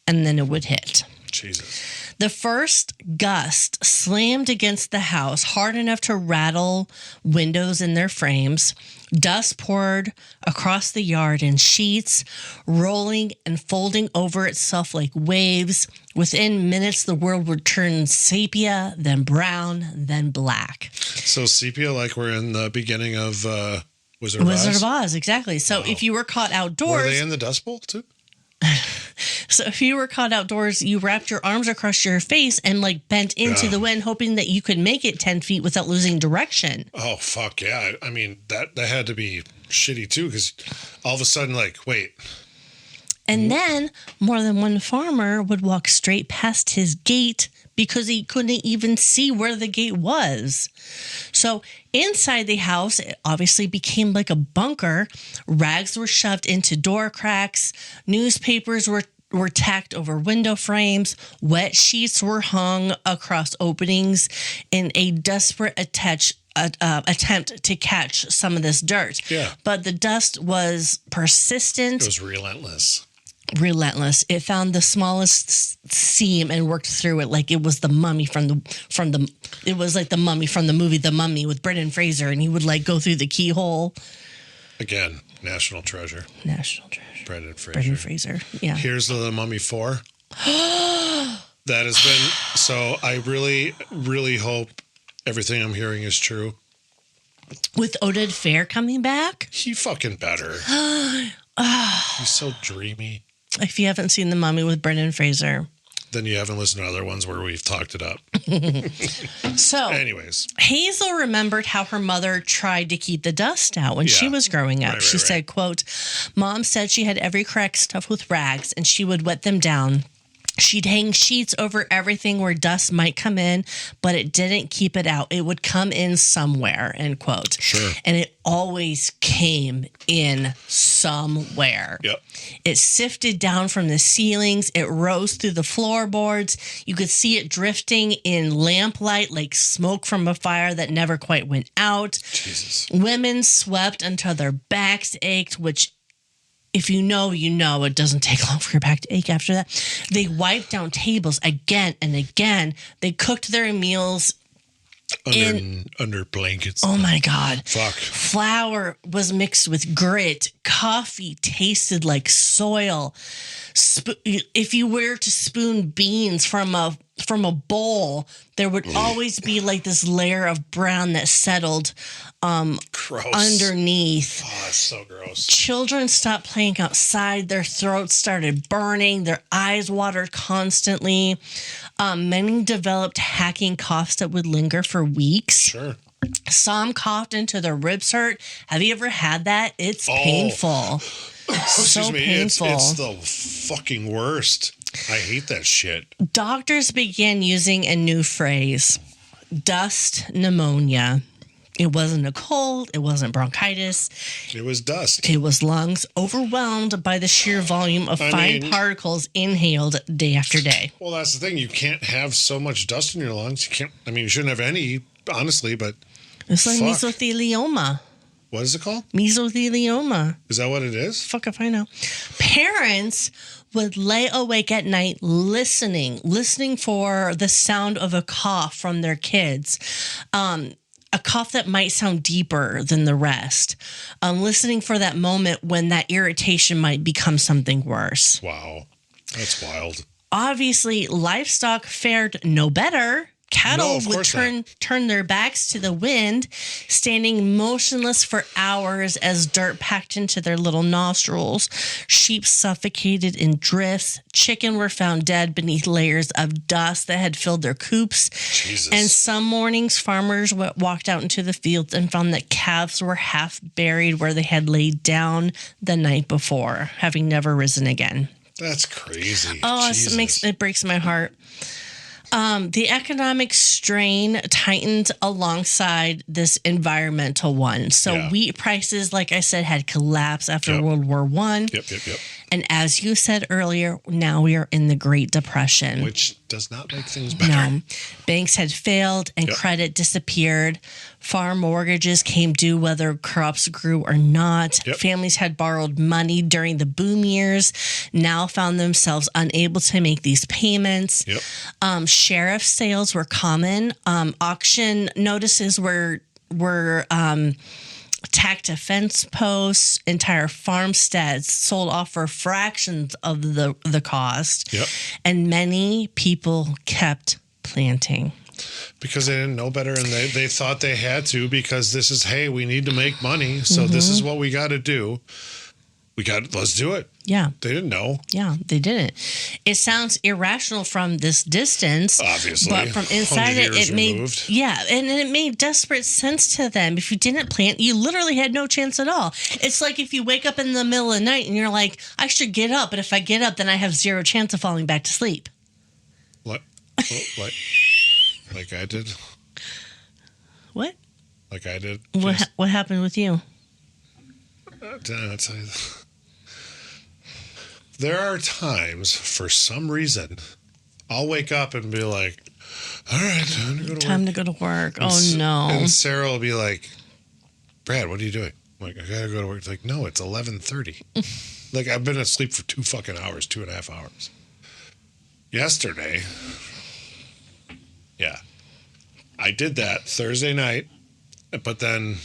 and then it would hit. Jesus. The first gust slammed against the house hard enough to rattle windows in their frames. Dust poured across the yard in sheets, rolling and folding over itself like waves. Within minutes, the world would turn sepia, then brown, then black. So sepia, like we're in the beginning of Wizard of Oz? Wizard of Oz, exactly. So if you were caught outdoors... Were they in the Dust Bowl, too? So if you were caught outdoors, you wrapped your arms across your face and like bent into the wind, hoping that you could make it 10 feet without losing direction. Oh, fuck yeah. I mean, that had to be shitty too, because all of a sudden, like, wait. And then more than one farmer would walk straight past his gate because he couldn't even see where the gate was. So inside the house, it obviously became like a bunker. Rags were shoved into door cracks. Newspapers were tacked over window frames. Wet sheets were hung across openings in a desperate attempt to catch some of this dirt. Yeah. But the dust was persistent. It was relentless. It found the smallest seam and worked through it like it was the mummy it was like the mummy from the movie The Mummy with Brendan Fraser, and he would like go through the keyhole. Again, national treasure. Brendan Fraser. Yeah. Here's the Mummy 4. That has been, so I really, really hope everything I'm hearing is true. With Oded Fair coming back? He fucking better. He's so dreamy. If you haven't seen The Mummy with Brendan Fraser, then you haven't listened to other ones where we've talked it up. So, anyways, Hazel remembered how her mother tried to keep the dust out when she was growing up. She said, quote, "Mom said she had every crack stuffed with rags and she would wet them down. She'd hang sheets over everything where dust might come in, but it didn't keep it out. It would come in somewhere," end quote. Sure. And it always came in somewhere. Yep. It sifted down from the ceilings. It rose through the floorboards. You could see it drifting in lamplight like smoke from a fire that never quite went out. Jesus. Women swept until their backs ached, which... if you know, it doesn't take long for your back to ache after that. They wiped down tables again and again. They cooked their meals under blankets. Oh my God. Fuck. Flour was mixed with grit. Coffee tasted like soil. If you were to spoon beans from a bowl, there would always be like this layer of brown that settled underneath. Oh, that's so gross. Children stopped playing outside. Their throats started burning. Their eyes watered constantly. Many developed hacking coughs that would linger for weeks. Sure. Some coughed until their ribs hurt. Have you ever had that? It's painful. Excuse me. Painful. It's the fucking worst. I hate that shit. Doctors began using a new phrase, dust pneumonia. It wasn't a cold. It wasn't bronchitis. It was dust. It was lungs overwhelmed by the sheer volume of fine particles inhaled day after day. Well, that's the thing. You can't have so much dust in your lungs. You shouldn't have any, honestly, but it's like mesothelioma. What is it called? Mesothelioma. Is that what it is? Fuck if I know. Parents would lay awake at night listening for the sound of a cough from their kids. a cough that might sound deeper than the rest. Listening for that moment when that irritation might become something worse. Wow. That's wild. Obviously, livestock fared no better. Cattle would turn their backs to the wind, standing motionless for hours as dirt packed into their little nostrils. Sheep suffocated in drifts. Chicken were found dead beneath layers of dust that had filled their coops. Jesus. And some mornings, farmers walked out into the fields and found that calves were half buried where they had laid down the night before, having never risen again. That's crazy. Oh, it breaks my heart. The economic strain tightened alongside this environmental one. So wheat prices, like I said, had collapsed after World War I. Yep. And as you said earlier, now we are in the Great Depression. Which does not make things better. No. Banks had failed and credit disappeared. Farm mortgages came due whether crops grew or not. Yep. Families had borrowed money during the boom years, now found themselves unable to make these payments. Yep. Sheriff sales were common. Auction notices were tacked to fence posts. Entire farmsteads sold off for fractions of the cost. Yep. And many people kept planting. Because they didn't know better, and they thought they had to, because this is, hey, we need to make money, so this is what we got to do. Let's do it. Yeah. They didn't know. Yeah, they didn't. It sounds irrational from this distance. Obviously. But from inside it made removed. and it made desperate sense to them. If you didn't plant, you literally had no chance at all. It's like if you wake up in the middle of the night and you're like, I should get up, but if I get up, then I have zero chance of falling back to sleep. What? Like I did? What? Like I did? What happened with you? I'll tell you. There are times, for some reason, I'll wake up and be like, all right, time to go to work. Oh, no. And Sarah will be like, Brad, what are you doing? I'm like, I got to go to work. It's like, no, it's 11:30. Like, I've been asleep for 2.5 hours. Yesterday, I did that Thursday night, but then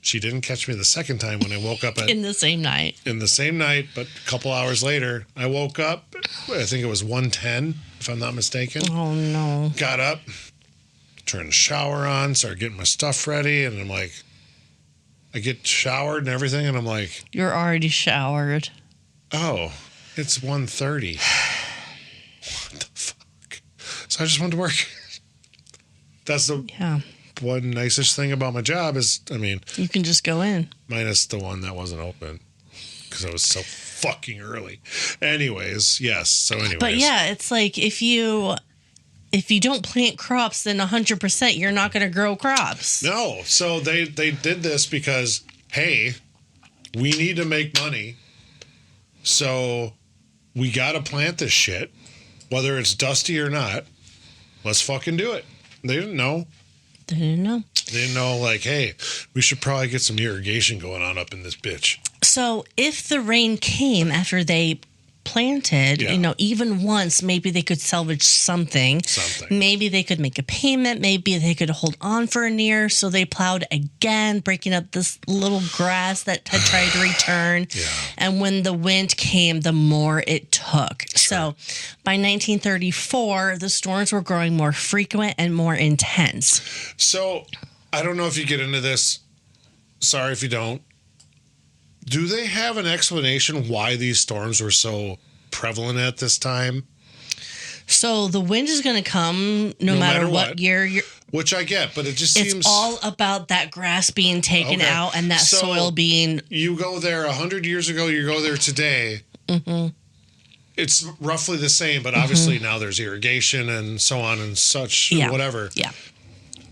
she didn't catch me the second time when I woke up in the same night. In the same night, but a couple hours later, I woke up. I think it was 1:10, if I'm not mistaken. Oh, no. Got up, turned the shower on, started getting my stuff ready, and I'm like, I get showered and everything, and I'm like, you're already showered. Oh, it's 1:30. What the fuck? So I just went to work. That's the one nicest thing about my job is, I mean, you can just go in. Minus the one that wasn't open because I was so fucking early. Anyways, yes. So anyways. But yeah, it's like if you don't plant crops, then 100% you're not going to grow crops. No. So they did this because, hey, we need to make money. So we got to plant this shit, whether it's dusty or not. Let's fucking do it. They didn't know. They didn't know. They didn't know, like, hey, we should probably get some irrigation going on up in this bitch. So if the rain came after they planted, even once, maybe they could salvage something. Maybe they could make a payment. Maybe they could hold on for a year. So they plowed again, breaking up this little grass that had tried to return. Yeah. And when the wind came, the more it took. Sure. So by 1934, the storms were growing more frequent and more intense. So I don't know if you get into this. Sorry if you don't. Do they have an explanation why these storms were so prevalent at this time? So the wind is going to come no matter what year you're... Which I get, but it just seems... It's all about that grass being taken out and that soil being... You go there 100 years ago, you go there today. Mm-hmm. It's roughly the same, but obviously now there's irrigation and so on and such, whatever. Yeah.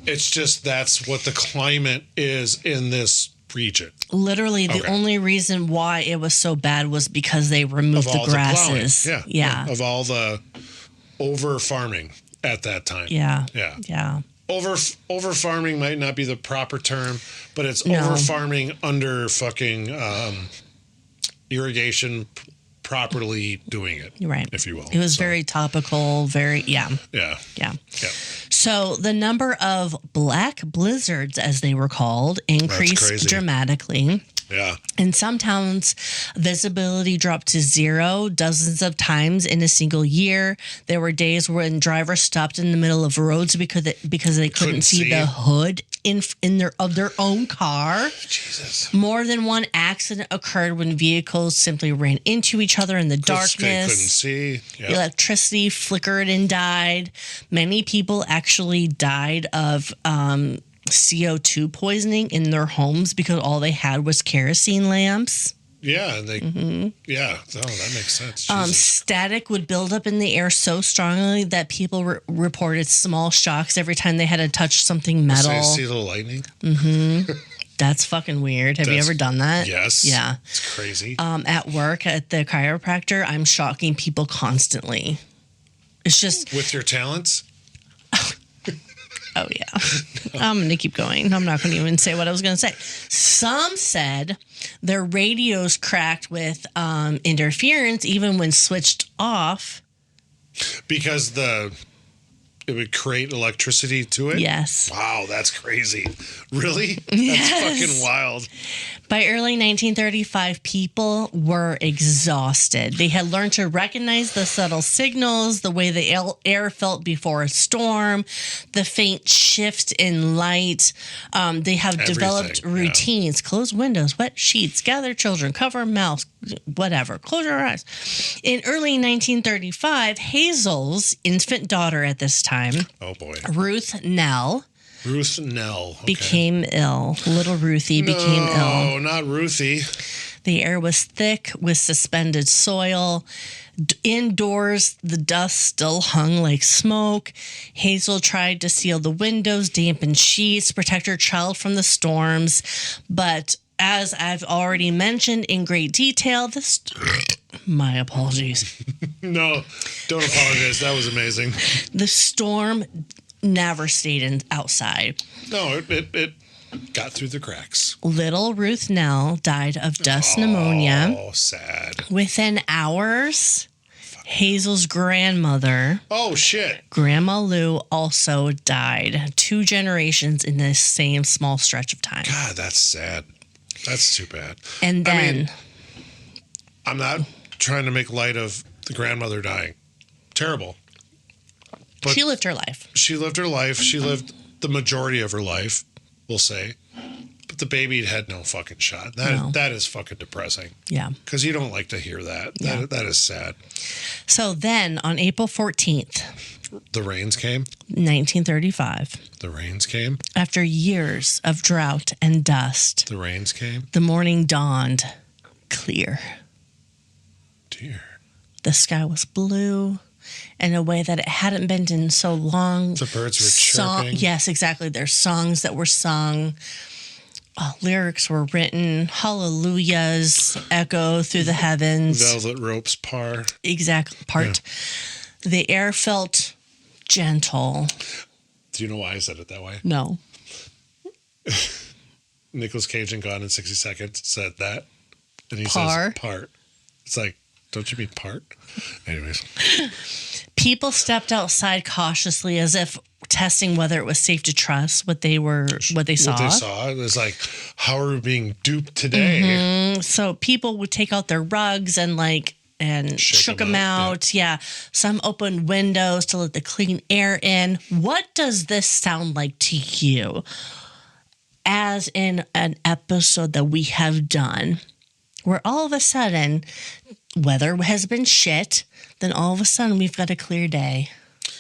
It's just that's what the climate is in this region. Literally, the only reason why it was so bad was because they removed the grasses. Yeah. Of all the over farming at that time. Yeah. Over farming might not be the proper term, but it's over farming under fucking irrigation properly doing it. Right. If you will. It was very topical, Yeah. Yeah. Yeah. So the number of black blizzards, as they were called, increased dramatically. Yeah. In some towns, visibility dropped to 0 dozens of times in a single year. There were days when drivers stopped in the middle of roads because they couldn't see the hood in their own car. Jesus. More than one accident occurred when vehicles simply ran into each other in the darkness. They couldn't see. Yep. Electricity flickered and died. Many people actually died of CO2 poisoning in their homes because all they had was kerosene lamps. Yeah, and they. Yeah, that makes sense. Static would build up in the air so strongly that people reported small shocks every time they had to touch something metal. So you see the lightning? That's fucking weird. Have you ever done that? Yes. Yeah. It's crazy. At work at the chiropractor, I'm shocking people constantly. It's just with your talents. Oh, yeah. I'm going to keep going. I'm not going to even say what I was going to say. Some said their radios cracked with interference even when switched off. Because it would create electricity to it? Yes. Wow, that's crazy. Really? Yes. That's fucking wild. By early 1935, people were exhausted. They had learned to recognize the subtle signals, the way the air felt before a storm, the faint shift in light. They have developed routines. Yeah. Close windows, wet sheets, gather children, cover mouths, whatever. Close your eyes. In early 1935, Hazel's infant daughter at this time, oh boy, Ruth Nell, okay, became ill. Little Ruthie became ill. No, not Ruthie. The air was thick with suspended soil. Indoors, the dust still hung like smoke. Hazel tried to seal the windows, dampen sheets, protect her child from the storms. But as I've already mentioned in great detail, my apologies. No, don't apologize. That was amazing. The storm never stayed outside. No, it got through the cracks. Little Ruth Nell died of dust pneumonia. Oh, sad. Within hours, Hazel's grandmother, oh shit, Grandma Lou, also died. 2 generations in this same small stretch of time. God, that's sad. That's too bad. And then, I'm not trying to make light of the grandmother dying. Terrible. But she lived her life. She lived her life. She lived the majority of her life, we'll say. But the baby had no fucking shot. That is fucking depressing. Yeah. Because you don't like to hear that. Yeah. That is sad. So then, on April 14th, the rains came. 1935. The rains came. After years of drought and dust, the rains came. The morning dawned clear. Dear. The sky was blue in a way that it hadn't been in so long. The birds were chirping. Yes, exactly. There's songs that were sung. Lyrics were written. Hallelujahs echo through the heavens. Velvet ropes part. Exactly. Yeah. The air felt gentle. Do you know why I said it that way? No. Nicolas Cage in Gone in 60 Seconds said that. And he says part. It's like, don't you mean part? Anyways. People stepped outside cautiously as if testing whether it was safe to trust what they saw. What they saw. It was like, how are we being duped today? Mm-hmm. So people would take out their rugs and shook them out. Yeah. Some opened windows to let the clean air in. What does this sound like to you? As in an episode that we have done, where all of a sudden weather has been shit, then all of a sudden we've got a clear day.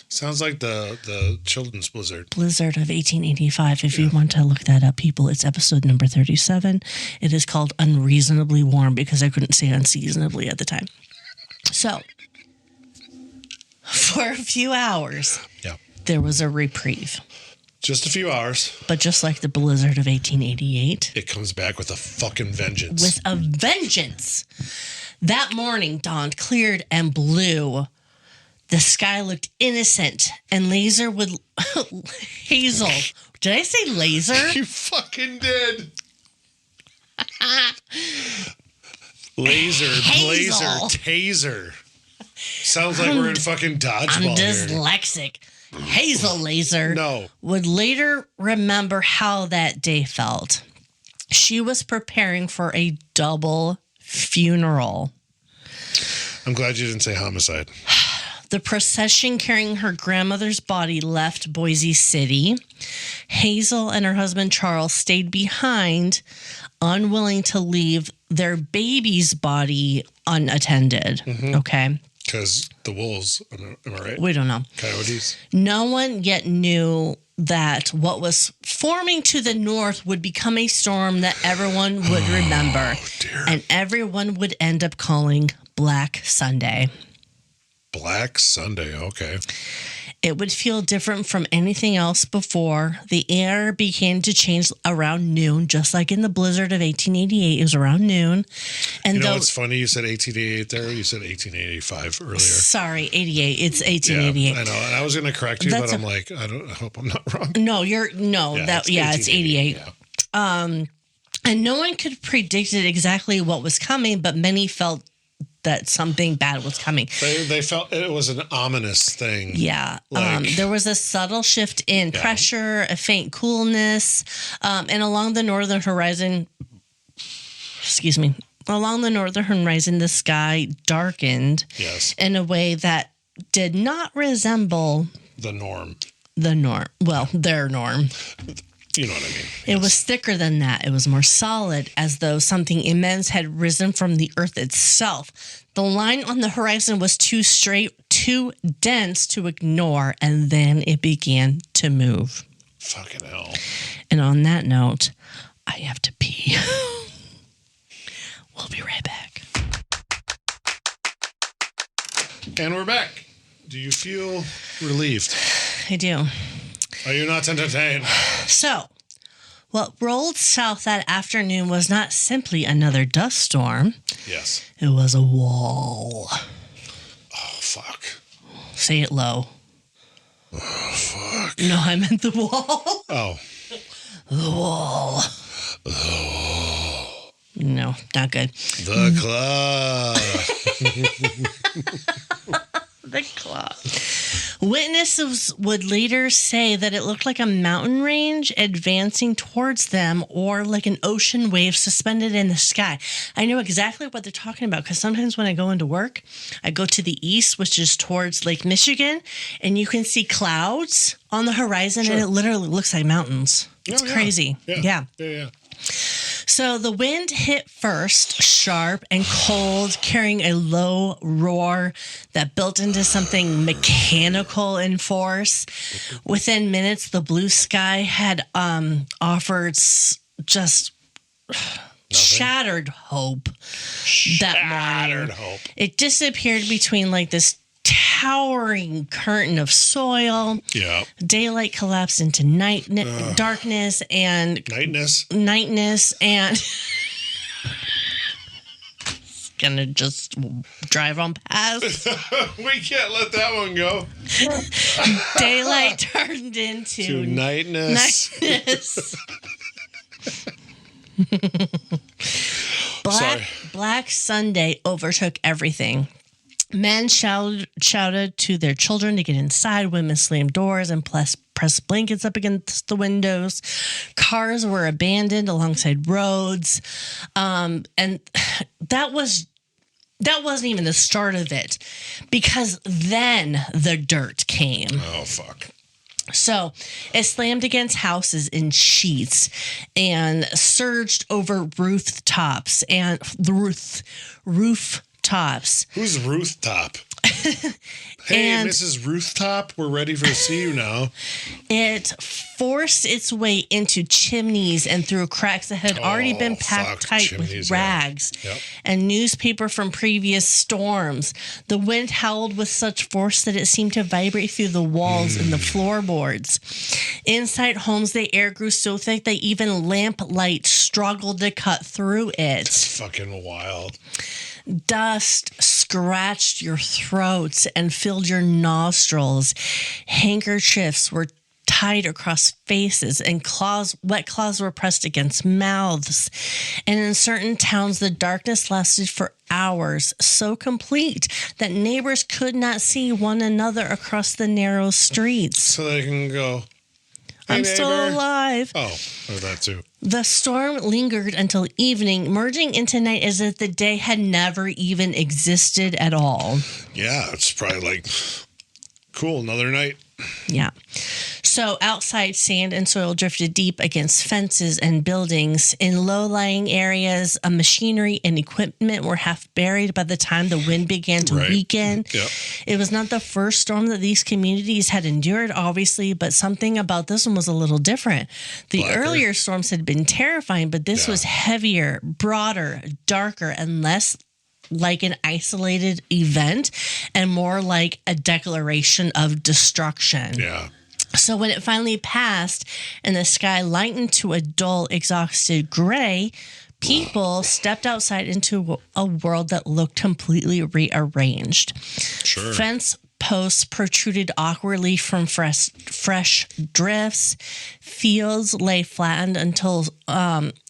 Sounds like the children's blizzard. Blizzard of 1885. If you want to look that up, people, it's episode number 37. It is called Unreasonably Warm because I couldn't say unseasonably at the time. So, for a few hours, there was a reprieve. Just a few hours. But just like the blizzard of 1888. It comes back with a fucking vengeance. With a vengeance. That morning dawned cleared and blue. The sky looked innocent and Hazel. Did I say laser? You fucking did. Laser, Hazel. blazer, taser. Sounds like we're in fucking dodgeball. I'm dyslexic. Hazel Laser No. would later remember how that day felt. She was preparing for a double funeral. I'm glad you didn't say homicide. The procession carrying her grandmother's body left Boise City. Hazel and her husband Charles stayed behind, unwilling to leave their baby's body unattended. Okay. Because the wolves, am I right? We don't know. Coyotes. No one yet knew that what was forming to the north would become a storm that everyone would remember. Dear. And everyone would end up calling Black Sunday. Black Sunday. Okay. It would feel different from anything else before. The air began to change around noon, just like in the blizzard of 1888. It was around noon. And You know what's funny? You said 1888 there. You said 1885 earlier. Sorry, 88. It's 1888. Yeah, I know. And I was going to correct you, but I'm like, I hope I'm not wrong. No, it's 88. Yeah. And no one could predict it exactly what was coming, but many felt that something bad was coming. They felt it was an ominous thing. Yeah. Like, there was a subtle shift in pressure, a faint coolness, and along the northern horizon, the sky darkened in a way that did not resemble the norm. Their norm. You know what I mean? It was thicker than that. It was more solid, as though something immense had risen from the earth itself. The line on the horizon was too straight, too dense to ignore, and then it began to move. Fucking hell. And on that note, I have to pee. We'll be right back. And we're back. Do you feel relieved? I do. Are you not entertained? So, what rolled south that afternoon was not simply another dust storm. Yes. It was a wall. Oh, fuck. Say it low. Oh, fuck. No, I meant the wall. Oh. The wall. Oh. No, not good. The claw. The claw. Witnesses would later say that it looked like a mountain range advancing towards them, or like an ocean wave suspended in the sky. I know exactly what they're talking about, because sometimes when I go into work, I go to the east, which is towards Lake Michigan, and you can see clouds on the horizon, and it literally looks like mountains. It's crazy. Yeah. So the wind hit first, sharp and cold, carrying a low roar that built into something mechanical in force. Within minutes, the blue sky had offered just shattered hope that morning. It disappeared between like this towering curtain of soil. Yeah. Daylight collapsed into darkness and nightness and it's gonna just drive on past. We can't let that one go. Daylight turned into nightness. Black Sunday overtook everything. Men shouted to their children to get inside. Women slammed doors and pressed blankets up against the windows. Cars were abandoned alongside roads. And that wasn't even the start of it, because then the dirt came. Oh, fuck. So it slammed against houses in sheets and surged over rooftops and the roof tops. Who's Rooftop? Hey, Mrs. Rooftop, we're ready to see you now. It forced its way into chimneys and through cracks that had already been packed tight with rags and newspaper from previous storms. The wind howled with such force that it seemed to vibrate through the walls and the floorboards. Inside homes, the air grew so thick that even lamplight struggled to cut through it. It's fucking wild. Dust scratched your throats and filled your nostrils. Handkerchiefs were tied across faces, and wet claws were pressed against mouths. And in certain towns, the darkness lasted for hours, so complete that neighbors could not see one another across the narrow streets. So they can go, "Hey, I'm still neighbor." alive. Oh, or that too. The storm lingered until evening, merging into night as if the day had never even existed at all. Yeah, it's probably like, cool, another night. Yeah. So outside, sand and soil drifted deep against fences and buildings. In low-lying areas, machinery and equipment were half buried by the time the wind began to weaken. Yep. It was not the first storm that these communities had endured, obviously, but something about this one was a little different. The earlier storms had been terrifying, but this was heavier, broader, darker, and less like an isolated event and more like a declaration of destruction. Yeah. So when it finally passed and the sky lightened to a dull, exhausted gray, people stepped outside into a world that looked completely rearranged. Sure. Fence posts protruded awkwardly from fresh drifts. Fields lay flattened until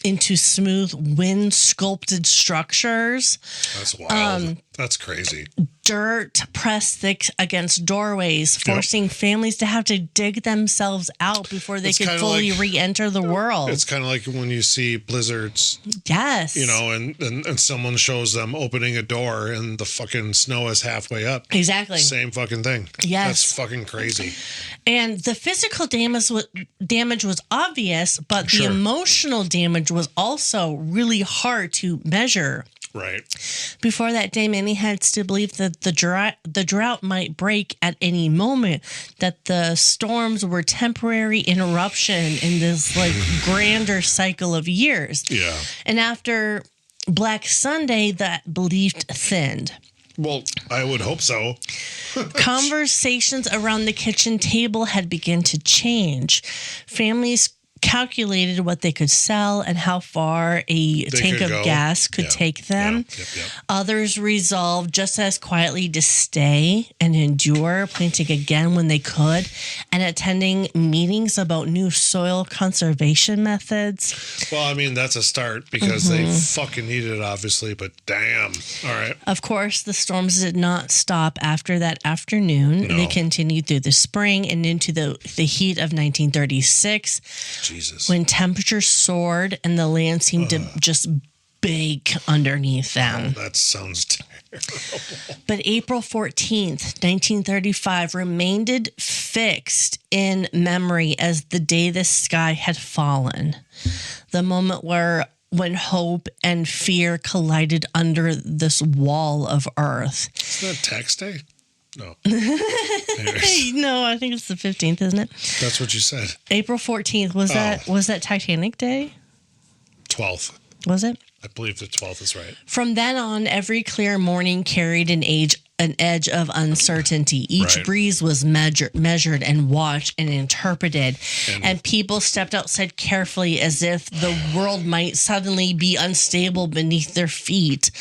into smooth wind-sculpted structures. That's wild. That's crazy. Dirt pressed thick against doorways, forcing families to have to dig themselves out before they could fully re-enter the world. It's kind of like when you see blizzards. Yes. You know, and someone shows them opening a door and the fucking snow is halfway up. Exactly. Same fucking thing. Yes. That's fucking crazy. And the physical damage was obvious, but the emotional damage was also really hard to measure. Right. Before that day, many had still believed that the drought might break at any moment, that the storms were temporary interruption in this like grander cycle of years. Yeah. And after Black Sunday, that belief thinned. Well, I would hope so. Conversations around the kitchen table had begun to change. Families calculated what they could sell and how far a tank of gas could take them. Yep. Others resolved just as quietly to stay and endure, planting again when they could, and attending meetings about new soil conservation methods. Well, I mean, that's a start because they fucking need it, obviously, but damn. All right. Of course, the storms did not stop after that afternoon. No. They continued through the spring and into the heat of 1936. Jesus. When temperatures soared and the land seemed to just bake underneath them. Oh, that sounds terrible. But April 14th, 1935 remained fixed in memory as the day the sky had fallen. The moment when hope and fear collided under this wall of earth. Isn't that tax day? No. No, I think it's the 15th, isn't it? That's what you said. April 14th. Was that Titanic Day? 12th. Was it? I believe the 12th is right. From then on, every clear morning carried an edge of uncertainty. Each breeze was measured and watched and interpreted. And people stepped outside carefully as if the world might suddenly be unstable beneath their feet.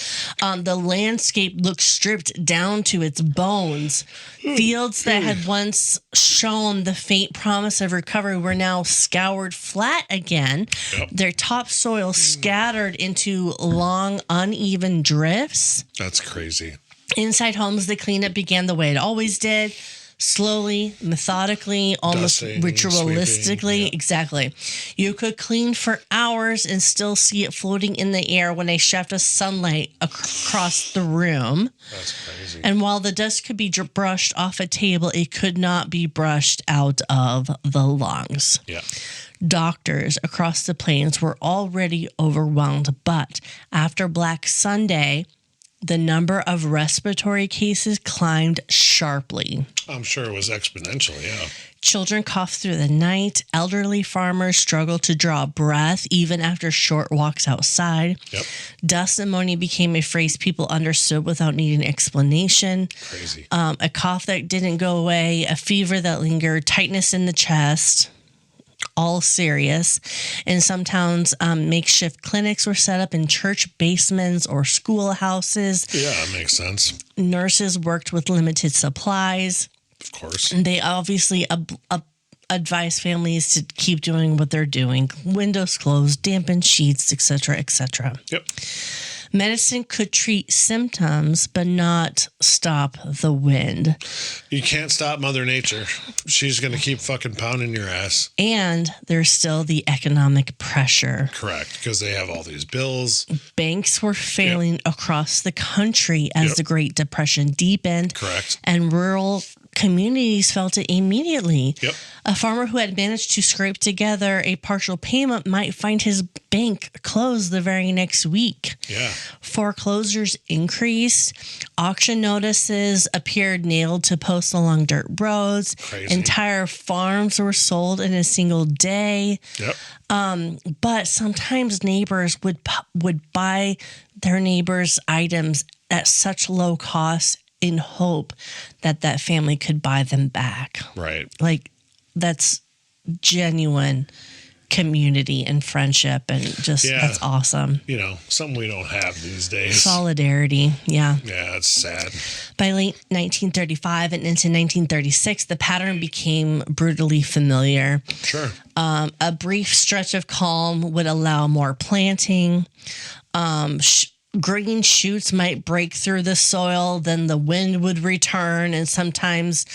The landscape looked stripped down to its bones. Fields that had once shown the faint promise of recovery were now scoured flat again. Yep. Their topsoil scattered into long, uneven drifts. That's crazy. Inside homes, the cleanup began the way it always did. Slowly, methodically, almost Dusting, ritualistically. sweeping, yeah. Exactly. You could clean for hours and still see it floating in the air when a shaft of sunlight across the room. That's crazy. And while the dust could be brushed off a table, it could not be brushed out of the lungs. Yeah. Doctors across the plains were already overwhelmed, but after Black Sunday, the number of respiratory cases climbed sharply. I'm sure it was exponential, yeah. Children coughed through the night. Elderly farmers struggled to draw breath even after short walks outside. Yep. Dust pneumonia became a phrase people understood without needing explanation. Crazy. A cough that didn't go away, a fever that lingered, tightness in the chest. All serious. In some towns, makeshift clinics were set up in church basements or schoolhouses. Yeah, that makes sense. Nurses worked with limited supplies. Of course. They obviously advise families to keep doing what they're doing. Windows closed, dampened sheets, etc., etc. Yep. Medicine could treat symptoms, but not stop the wind. You can't stop Mother Nature. She's going to keep fucking pounding your ass. And there's still the economic pressure. Correct, because they have all these bills. Banks were failing across the country as the Great Depression deepened. Correct. And rural communities felt it immediately. Yep. A farmer who had managed to scrape together a partial payment might find his bank closed the very next week. Yeah. Foreclosures increased. Auction notices appeared nailed to posts along dirt roads. Crazy. Entire farms were sold in a single day. Yep. But sometimes neighbors would buy their neighbors' items at such low cost in hope that family could buy them back. Right. Like, that's genuine community and friendship, and just that's awesome. You know, something we don't have these days. Solidarity. Yeah. Yeah, it's sad. By late 1935 and into 1936, the pattern became brutally familiar. Sure. A brief stretch of calm would allow more planting. Green shoots might break through the soil, then the wind would return, and sometimes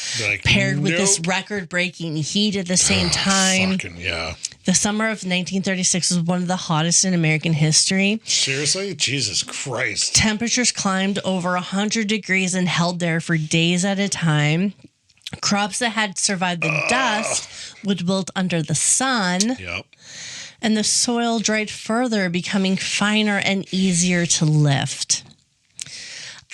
paired with this record-breaking heat at the same time. The summer of 1936 was one of the hottest in American history. Seriously? Jesus Christ. Temperatures climbed over 100 degrees and held there for days at a time. Crops that had survived the dust would wilt under the sun. Yep. And the soil dried further, becoming finer and easier to lift.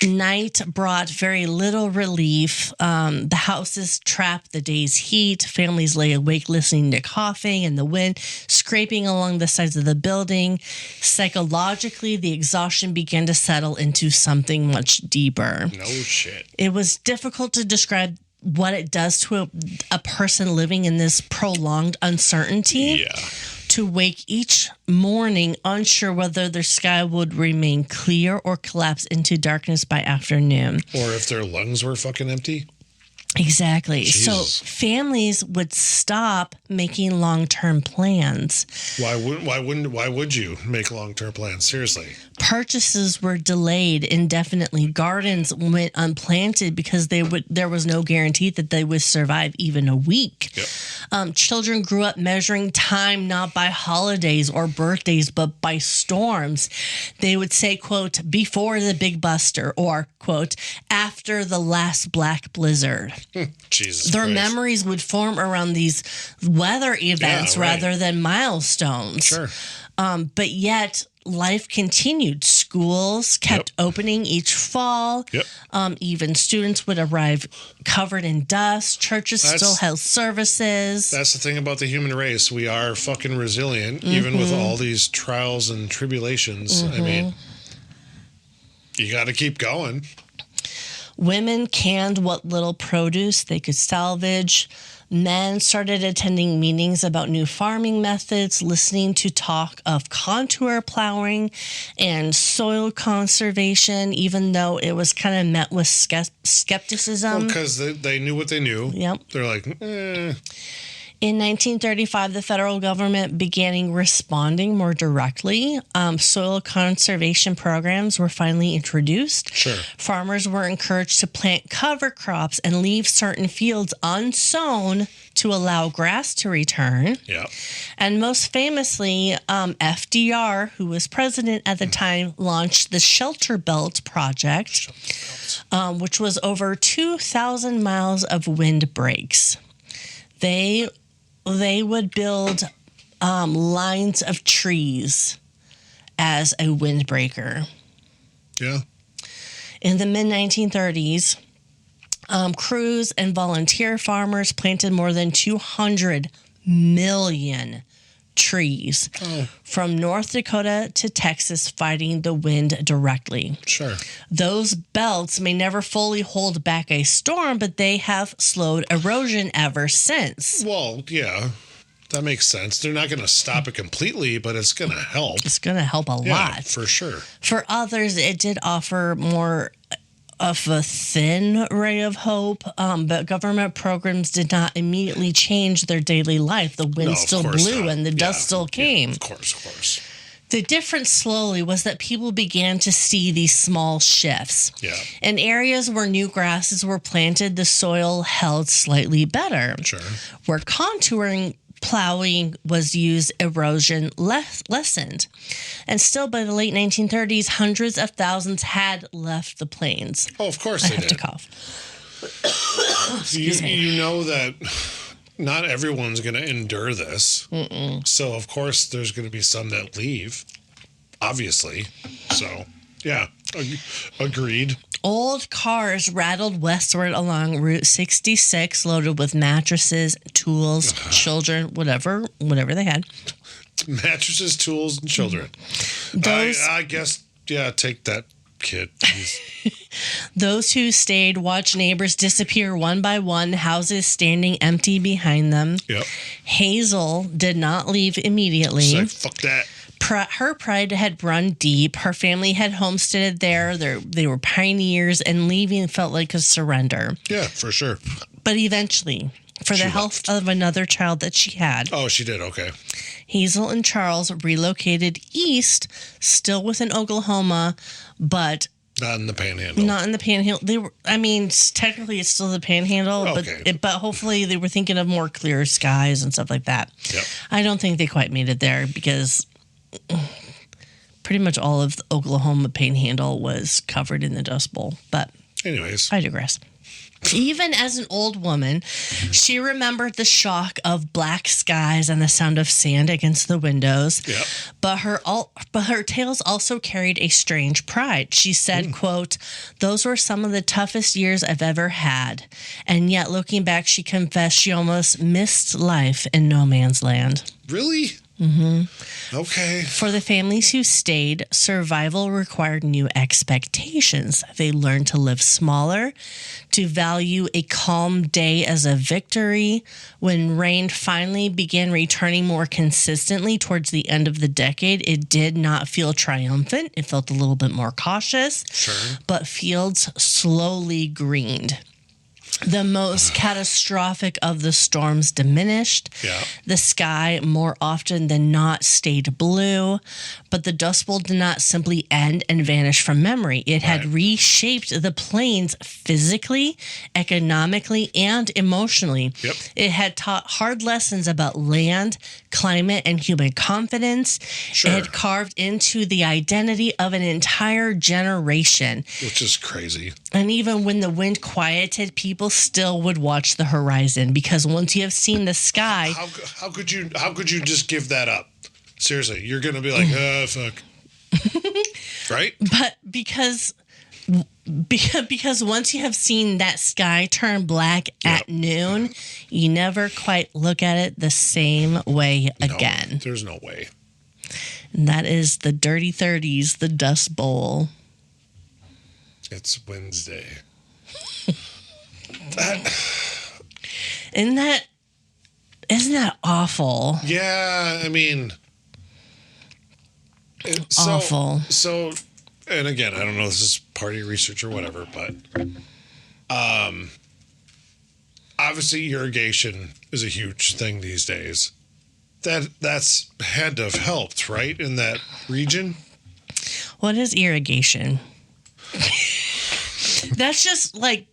Night brought very little relief. The houses trapped the day's heat. Families lay awake listening to coughing and the wind scraping along the sides of the building. Psychologically, the exhaustion began to settle into something much deeper. No shit. It was difficult to describe what it does to a person living in this prolonged uncertainty. Yeah. To wake each morning unsure whether their sky would remain clear or collapse into darkness by afternoon. Or if their lungs were fucking empty. Exactly. Jesus. So families would stop making long-term plans. Why would you make long-term plans? Seriously. Purchases were delayed indefinitely. Gardens went unplanted because there was no guarantee that they would survive even a week. Yep. Children grew up measuring time not by holidays or birthdays, but by storms. They would say, quote, before the big buster, or, quote, after the last black blizzard. Jesus Their Christ. memories would form around these weather events rather than milestones. Sure. But yet, life continued. Schools kept opening each fall. Yep. Even students would arrive covered in dust. Churches still held services. That's the thing about the human race. We are fucking resilient, even with all these trials and tribulations. I mean, you got to keep going. Women canned what little produce they could salvage. Men started attending meetings about new farming methods, listening to talk of contour plowing and soil conservation, even though it was kind of met with skepticism. Because they knew what they knew. Yep. They're like, In 1935, the federal government began responding more directly. Soil conservation programs were finally introduced. Sure. Farmers were encouraged to plant cover crops and leave certain fields unsown to allow grass to return. Yeah. And most famously, FDR, who was president at the time, launched the Shelter Belt Project, which was over 2,000 miles of windbreaks. They would build lines of trees as a windbreaker. Yeah. In the mid-1930s, crews and volunteer farmers planted more than 200 million trees from North Dakota to Texas, fighting the wind directly. Sure. Those belts may never fully hold back a storm, but they have slowed erosion ever since. Well, yeah, that makes sense. They're not going to stop it completely, but it's going to help. It's going to help a lot. For sure. For others, it did offer more of a thin ray of hope, but government programs did not immediately change their daily life. The wind still blew and the dust still came. Of course. The difference slowly was that people began to see these small shifts. Yeah. In areas where new grasses were planted, the soil held slightly better. Sure. Where contouring plowing was used, erosion lessened. And still by the late 1930s, hundreds of thousands had left the plains. Oh, of course they did. I have to cough. You know that not everyone's going to endure this. So, of course, there's going to be some that leave, obviously. So, yeah, agreed. Old cars rattled westward along Route 66, loaded with mattresses, tools, children, whatever they had. Mattresses, tools, and children. I guess, yeah, take that, kid. Those who stayed watched neighbors disappear one by one, houses standing empty behind them. Yep. Hazel did not leave immediately. She's like, fuck that. Her pride had run deep. Her family had homesteaded there. They were pioneers, and leaving felt like a surrender. Yeah, for sure. But eventually, for the health of another child that she had. Oh, she did. Okay. Hazel and Charles relocated east, still within Oklahoma, but not in the Panhandle. Not in the Panhandle. They were. I mean, technically, it's still the Panhandle, okay. but hopefully, they were thinking of more clear skies and stuff like that. Yep. I don't think they quite made it there because pretty much all of the Oklahoma Panhandle was covered in the Dust Bowl. But anyways, I digress. Even as an old woman, she remembered the shock of black skies and the sound of sand against the windows. Yep. But her tales also carried a strange pride. She said, quote, "Those were some of the toughest years I've ever had." And yet, looking back, she confessed she almost missed life in no man's land. Really? Mm-hmm. Okay. For the families who stayed, survival required new expectations. They learned to live smaller, to value a calm day as a victory. When rain finally began returning more consistently towards the end of the decade, it did not feel triumphant. It felt a little bit more cautious. Sure. But fields slowly greened. The most catastrophic of the storms diminished. Yeah. The sky, more often than not, stayed blue. But the Dust Bowl did not simply end and vanish from memory. It had reshaped the plains physically, economically, and emotionally. Yep. It had taught hard lessons about land, climate, and human confidence. Sure. It had carved into the identity of an entire generation. Which is crazy. And even when the wind quieted, people still would watch the horizon because once you have seen the sky, how could you just give that up? Seriously, you're gonna be like, fuck, right? But because once you have seen that sky turn black at noon, you never quite look at it the same way again. No, there's no way. And that is the Dirty 30s, the Dust Bowl. It's Wednesday. Isn't that awful? Yeah, I mean, awful. So, and again, I don't know if this is party research or whatever, but obviously irrigation is a huge thing these days. That's had to have helped, right, in that region? What is irrigation? That's just like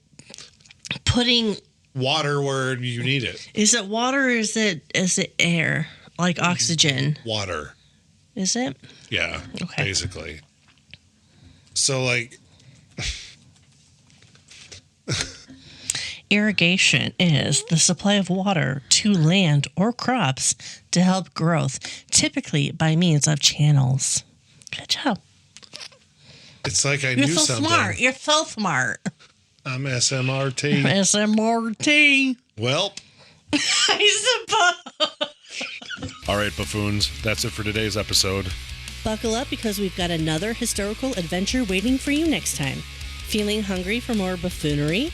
putting water where you need it. Is it water or is it air? Like oxygen? Water. Is it? Yeah, okay. Basically. So like irrigation is the supply of water to land or crops to help growth, typically by means of channels. Good job. It's like I knew something. Smart. You're so smart. I'm SMRT. SMRT. Welp. I suppose. All right, buffoons. That's it for today's episode. Buckle up because we've got another historical adventure waiting for you next time. Feeling hungry for more buffoonery?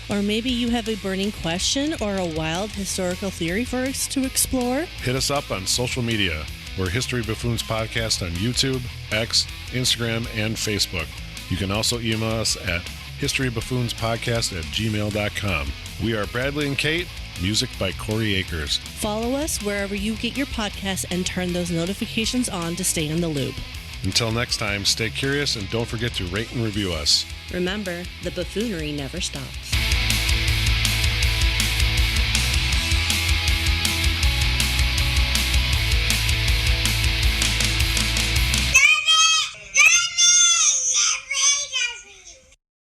Or maybe you have a burning question or a wild historical theory for us to explore? Hit us up on social media. We're History Buffoons Podcast on YouTube, X, Instagram, and Facebook. You can also email us at historybuffoonspodcast@gmail.com. We are Bradley and Kate, music by Corey Akers. Follow us wherever you get your podcasts and turn those notifications on to stay in the loop. Until next time, stay curious and don't forget to rate and review us. Remember, the buffoonery never stops.